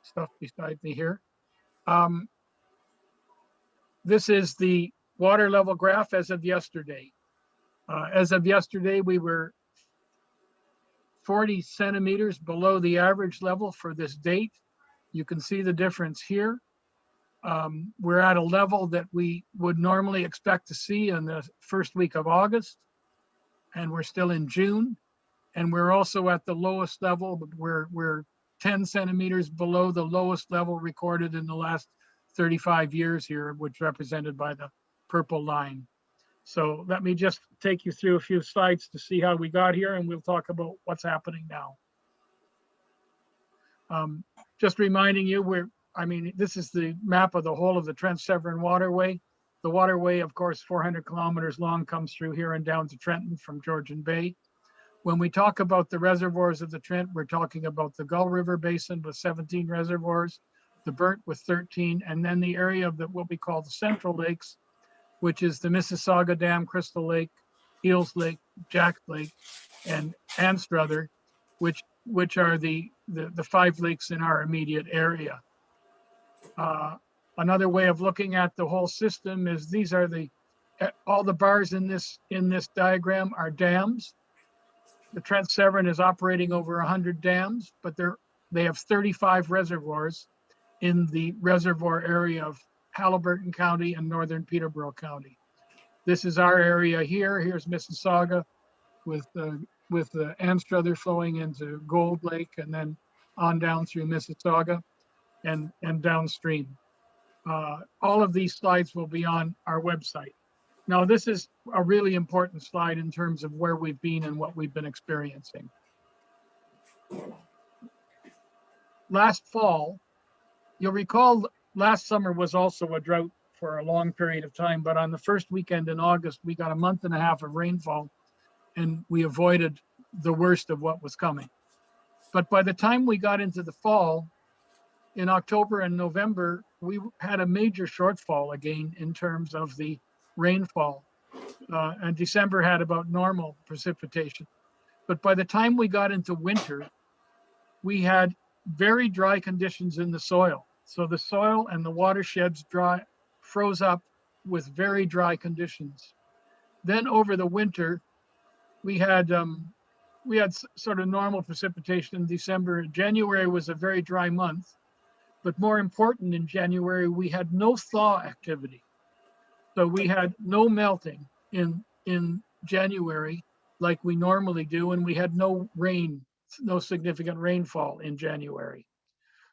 stuff beside me here. This is the water level graph as of yesterday. As of yesterday, we were 40 centimeters below the average level for this date. You can see the difference here. We're at a level that we would normally expect to see in the first week of August, and we're still in June. And we're also at the lowest level, but we're 10 centimeters below the lowest level recorded in the last 35 years here, which represented by the purple line. So let me just take you through a few slides to see how we got here, and we'll talk about what's happening now. Just reminding you, this is the map of the whole of the Trent Severn waterway. The waterway, of course, 400 kilometers long, comes through here and down to Trenton from Georgian Bay. When we talk about the reservoirs of the Trent, we're talking about the Gull River Basin with 17 reservoirs, the Burnt with 13, and then the area of what we call the Central Lakes, which is the Mississauga Dam, Crystal Lake, Eels Lake, Jack Lake, and Anstruther, which are the 5 lakes in our immediate area. Another way of looking at the whole system is these are all the bars in this diagram are dams. The Trent Severn is operating over 100 dams, but they have 35 reservoirs in the reservoir area of Halliburton County and northern Peterborough County. This is our area here. Here's Mississauga with the Anstruther flowing into Gold Lake and then on down through Mississauga and downstream. All of these slides will be on our website. Now, this is a really important slide in terms of where we've been and what we've been experiencing. Last fall, you'll recall last summer was also a drought for a long period of time, but on the first weekend in August, we got a month and a half of rainfall and we avoided the worst of what was coming. But by the time we got into the fall, in October and November, we had a major shortfall again in terms of the rainfall. and December had about normal precipitation. But by the time we got into winter, we had very dry conditions in the soil. So the soil and the watersheds froze up with very dry conditions. Then over the winter, we had sort of normal precipitation in December. January was a very dry month, but more important, in January, we had no thaw activity. So we had no melting in January like we normally do, and we had no rain, no significant rainfall in January.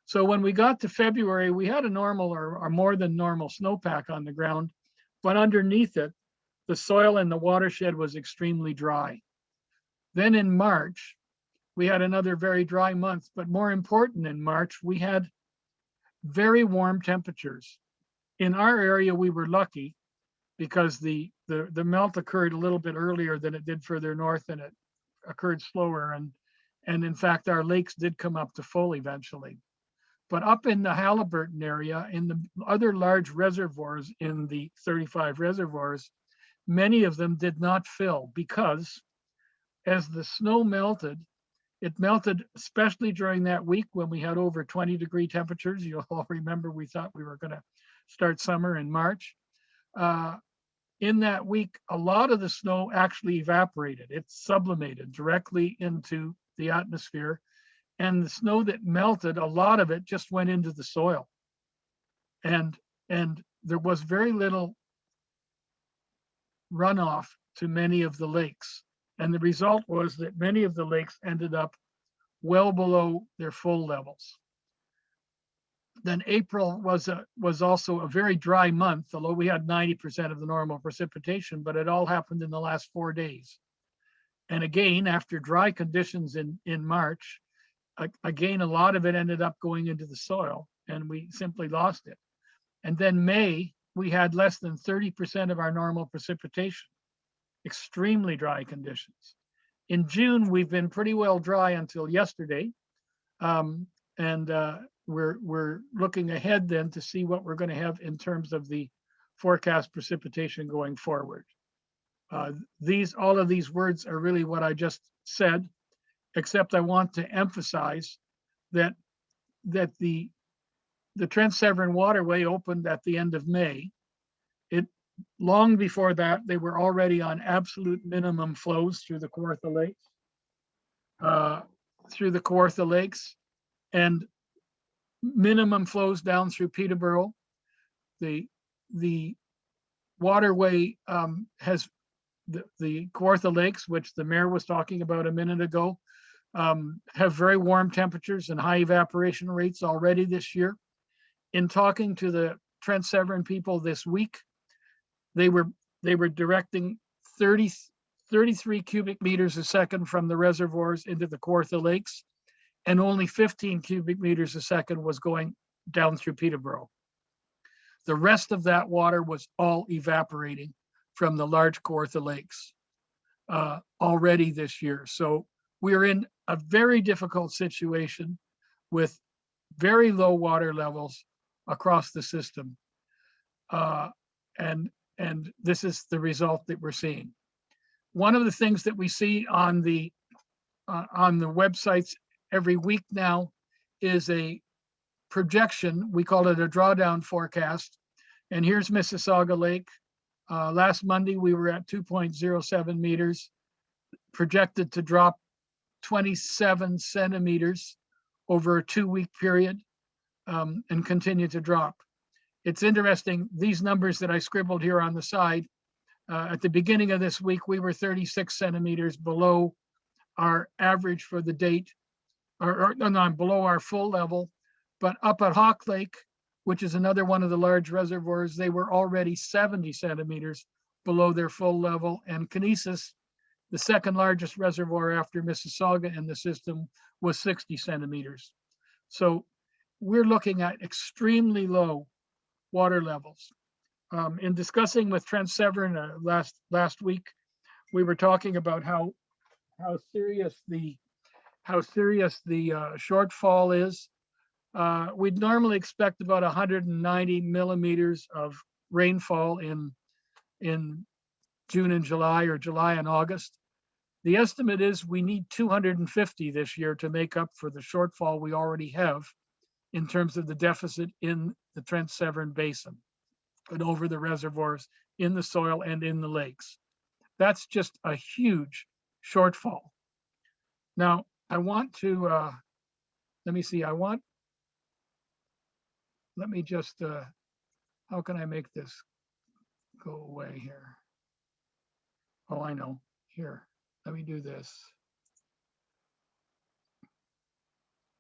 So when we got to February, we had a normal or more than normal snowpack on the ground, but underneath it, the soil in the watershed was extremely dry. Then in March, we had another very dry month, but more important, in March, we had very warm temperatures. In our area, we were lucky because the melt occurred a little bit earlier than it did further north, and it occurred slower. And in fact, our lakes did come up to full eventually. But up in the Halliburton area, in the other large reservoirs, in the 35 reservoirs, many of them did not fill because as the snow melted, it melted, especially during that week when we had over 20-degree temperatures. You'll all remember we thought we were going to start summer in March. In that week, a lot of the snow actually evaporated. It sublimated directly into the atmosphere. And the snow that melted, a lot of it just went into the soil. And there was very little runoff to many of the lakes. And the result was that many of the lakes ended up well below their full levels. Then April was also a very dry month, although we had 90% of the normal precipitation, but it all happened in the last 4 days. And again, after dry conditions in March, again, a lot of it ended up going into the soil, and we simply lost it. And then May, we had less than 30% of our normal precipitation, extremely dry conditions. In June, we've been pretty well dry until yesterday. We're looking ahead then to see what we're going to have in terms of the forecast precipitation going forward. All of these words are really what I just said, except I want to emphasize that the Trent-Severn waterway opened at the end of May. Long before that, they were already on absolute minimum flows through the Kawartha Lakes, and minimum flows down through Peterborough. The waterway has the Kawartha Lakes, which the mayor was talking about a minute ago, have very warm temperatures and high evaporation rates already this year. In talking to the Trent-Severn people this week, they were directing 33 cubic meters a second from the reservoirs into the Kawartha Lakes, and only 15 cubic meters a second was going down through Peterborough. The rest of that water was all evaporating from the large Kawartha Lakes already this year. So we're in a very difficult situation with very low water levels across the system. And this is the result that we're seeing. One of the things that we see on the websites every week now is a projection. We call it a drawdown forecast. And here's Mississauga Lake. Last Monday, we were at 2.07 meters, projected to drop 27 centimeters over a 2-week period, and continue to drop. It's interesting, these numbers that I scribbled here on the side, at the beginning of this week, we were 36 centimeters below our average for the date, below our full level. But up at Hawk Lake, which is another one of the large reservoirs, they were already 70 centimeters below their full level. And Kinesis, the second largest reservoir after Mississauga in the system, was 60 centimeters. So we're looking at extremely low water levels. In discussing with Trent-Severn last week, we were talking about how serious the shortfall is. We'd normally expect about 190 millimeters of rainfall in June and July, or July and August. The estimate is we need 250 this year to make up for the shortfall we already have in terms of the deficit in the Trent Severn Basin and over the reservoirs in the soil and in the lakes. That's just a huge shortfall. Now, I want to, let me see, let me just, how can I make this go away here? Oh, I know, here, let me do this.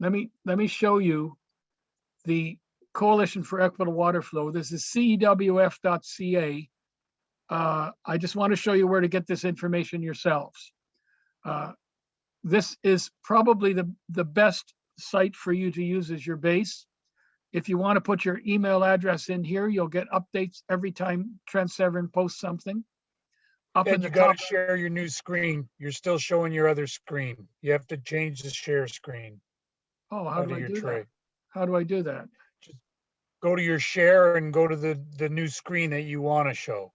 Let me show you the Coalition for Equitable Water Flow. This is cewf.ca. I just want to show you where to get this information yourselves. This is probably the best site for you to use as your base. If you want to put your email address in here, you'll get updates every time Trent Severn posts something. Up in And the you got top, to share your new screen. You're still showing your other screen. You have to change the share screen. oh, how out do of I your do tray. that? How do I do that? Just go to your share and go to the new screen that you want to show.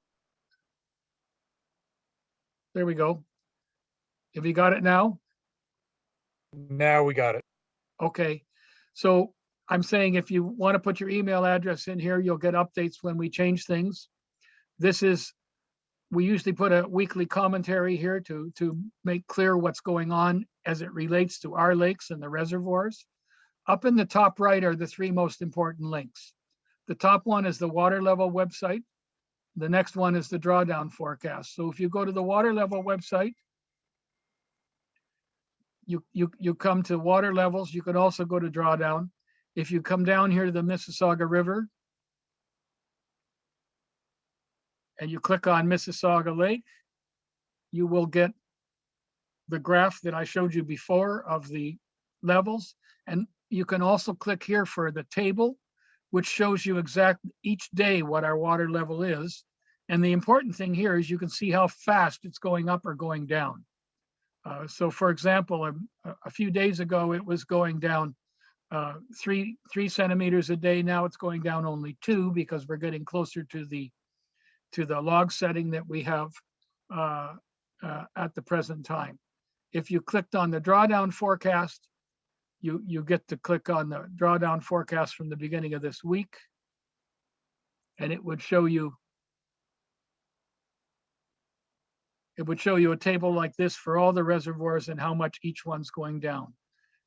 There we go. Have you got it now? Now we got it. Okay, so I'm saying if you want to put your email address in here, you'll get updates when we change things. This is, we usually put a weekly commentary here to make clear what's going on as it relates to our lakes and the reservoirs. Up in the top right are the three most important links. The top one is the water level website. The next one is the drawdown forecast. So if you go to the water level website, you come to water levels. You can also go to drawdown. If you come down here to the Mississauga River and you click on Mississauga Lake, you will get the graph that I showed you before of the levels. And you can also click here for the table, which shows you exactly each day what our water level is. And the important thing here is you can see how fast it's going up or going down. So for example, a few days ago, it was going down 3 centimeters a day. Now it's going down only 2 because we're getting closer to the log setting that we have at the present time. If you clicked on the drawdown forecast, you get to click on the drawdown forecast from the beginning of this week, and it would show you a table like this for all the reservoirs and how much each one's going down.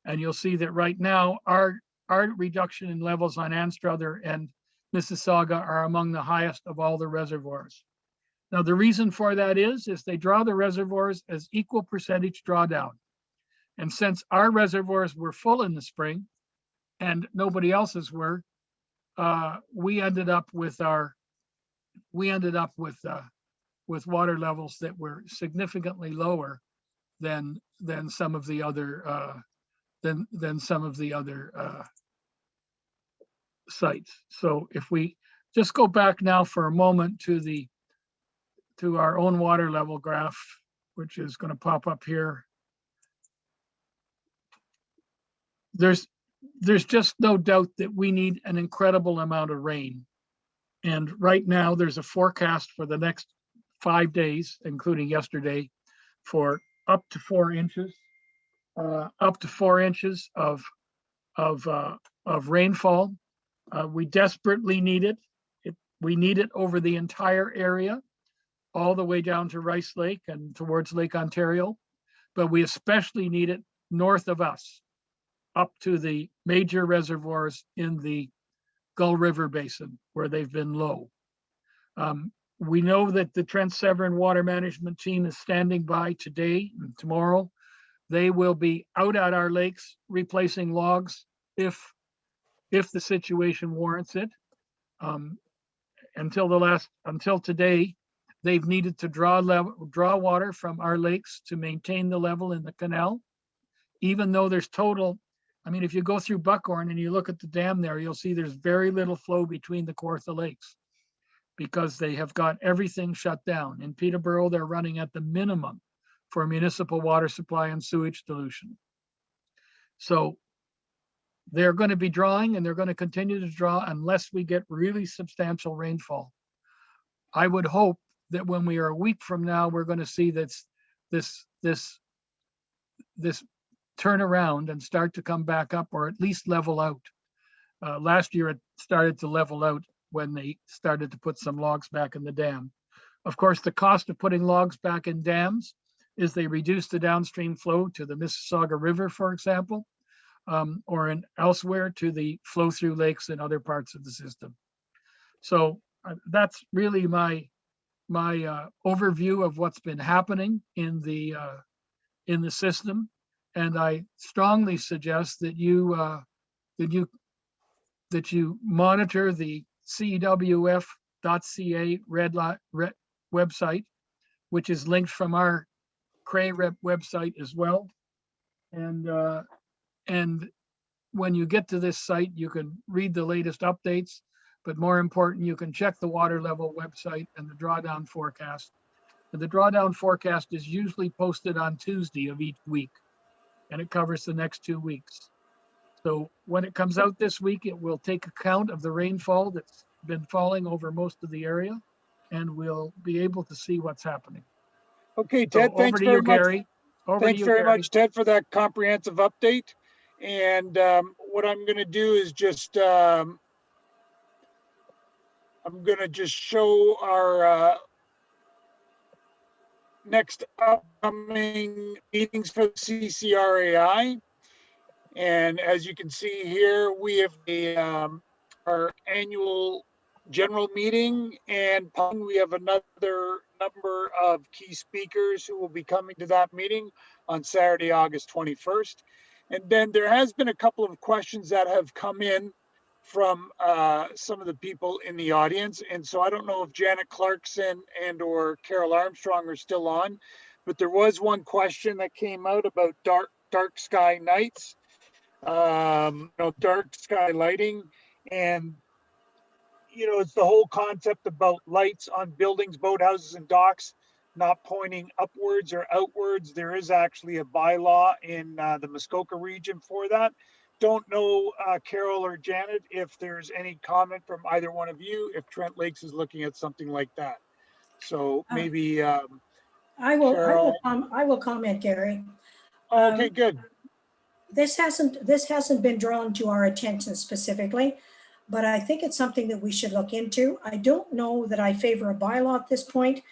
And you'll see that right now, our reduction in levels on Anstruther and Mississauga are among the highest of all the reservoirs. Now, the reason for that is they draw the reservoirs as equal percentage drawdown. And since our reservoirs were full in the spring and nobody else's were, we ended up with water levels that were significantly lower than some of the other sites. So if we just go back now for a moment to our own water level graph, which is going to pop up here. There's just no doubt that we need an incredible amount of rain. And right now there's a forecast for the next 5 days, including yesterday, for up to 4 inches, of rainfall. We desperately need it. We need it over the entire area, all the way down to Rice Lake and towards Lake Ontario, but we especially need it north of us, up to the major reservoirs in the Gull River Basin, where they've been low. We know that the Trent Severn Water Management Team is standing by today and tomorrow. They will be out at our lakes replacing logs if the situation warrants it. Until today, they've needed to draw water from our lakes to maintain the level in the canal, even though there's total. I mean, if you go through Buckhorn and you look at the dam there, you'll see there's very little flow between the Kawartha Lakes because they have got everything shut down. In Peterborough, they're running at the minimum for municipal water supply and sewage dilution. So they're going to be drawing, and they're going to continue to draw unless we get really substantial rainfall. I would hope that when we are a week from now, we're going to see this turn around and start to come back up, or at least level out. Last year, it started to level out when they started to put some logs back in the dam. Of course, the cost of putting logs back in dams is they reduce the downstream flow to the Mississauga River, for example, or elsewhere to the flow through lakes and other parts of the system. So that's really my overview of what's been happening in the system, and I strongly suggest that you monitor the CWF.ca website, which is linked from our CCRAI website as well. And when you get to this site, you can read the latest updates, but more important, you can check the water level website and the drawdown forecast. And the drawdown forecast is usually posted on Tuesday of each week, and it covers the next 2 weeks. So when it comes out this week, it will take account of the rainfall that's been falling over most of the area, and we'll be able to see what's happening. Okay, So Ted, over thanks to very you, much. Gary. Thanks very much, Ted, for that comprehensive update. And what I'm going to do is just, I'm going to just show our next upcoming meetings for the CCRAI. And as you can see here, we have our annual general meeting, and we have another number of key speakers who will be coming to that meeting on Saturday, August 21st. And then there has been a couple of questions that have come in from some of the people in the audience. And so I don't know if Janet Clarkson and or Carol Armstrong are still on, but there was one question that came out about dark sky nights, dark sky lighting. And it's the whole concept about lights on buildings, boathouses, and docks not pointing upwards or outwards. There is actually a bylaw in the Muskoka region for that. Don't know, Carol or Janet, if there's any comment from either one of you, if Trent Lakes is looking at something like that. So maybe I will comment, Gary. Okay, good. This hasn't been drawn to our attention specifically, but I think it's something that we should look into. I don't know that I favor a bylaw at this point,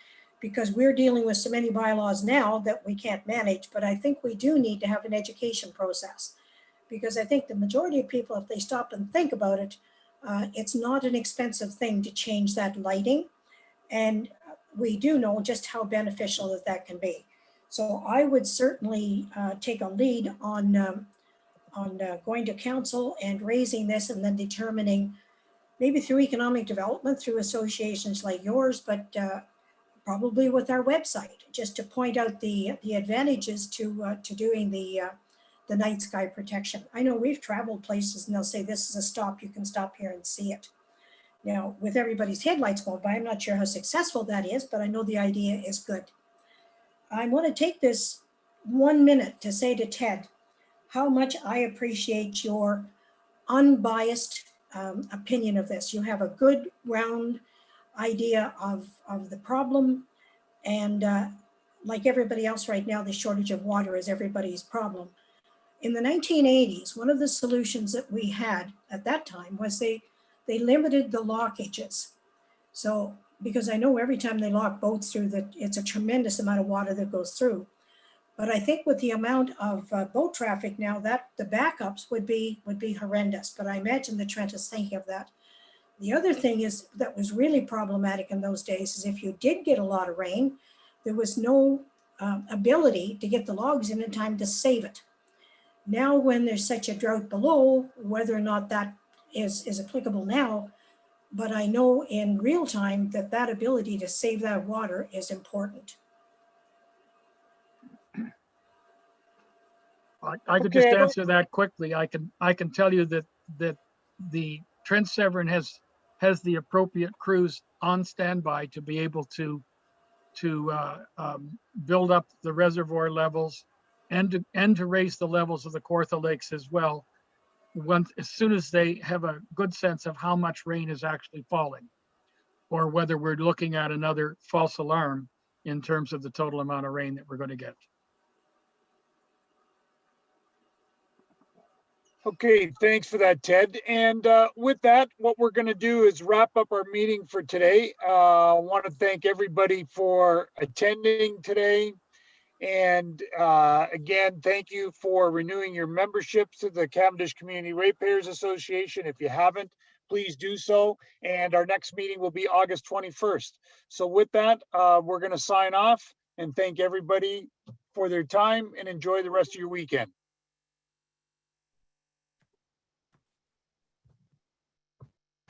because we're dealing with so many bylaws now that we can't manage, but I think we do need to have an education process, because I think the majority of people, if they stop and think about it, it's not an expensive thing to change that lighting. And we do know just how beneficial that can be. So I would certainly take a lead on going to council and raising this, and then determining, maybe through economic development, through associations like yours, but probably with our website, just to point out the advantages to doing the night sky protection. I know we've traveled places and they'll say, this is a stop, you can stop here and see it. Now, with everybody's headlights going by, I'm not sure how successful that is, but I know the idea is good. I want to take this 1 minute to say to Ted how much I appreciate your unbiased opinion of this. You have a good round idea of the problem, and like everybody else right now, the shortage of water is everybody's problem. In the 1980s, one of the solutions that we had at that time was they limited the lockages. So, because I know every time they lock boats through, it's a tremendous amount of water that goes through. But I think with the amount of boat traffic now, that the backups would be horrendous. But I imagine that Trent is thinking of that. The other thing is that was really problematic in those days is if you did get a lot of rain, there was no ability to get the logs in time to save it. Now, when there's such a drought below, whether or not that is applicable now, but I know in real time that ability to save that water is important. I could just answer that quickly. I can tell you that the Trent Severn has the appropriate crews on standby to be able to build up the reservoir levels and to raise the levels of the Kawartha Lakes as well, as soon as they have a good sense of how much rain is actually falling. or whether we're looking at another false alarm in terms of the total amount of rain that we're going to get. Okay, thanks for that, Ted. And with that, what we're going to do is wrap up our meeting for today. I want to thank everybody for attending today. And again, thank you for renewing your membership to the Cavendish Community Ratepayers Association. If you haven't, please do so. And our next meeting will be August 21st. So with that, we're going to sign off and thank everybody for their time and enjoy the rest of your weekend.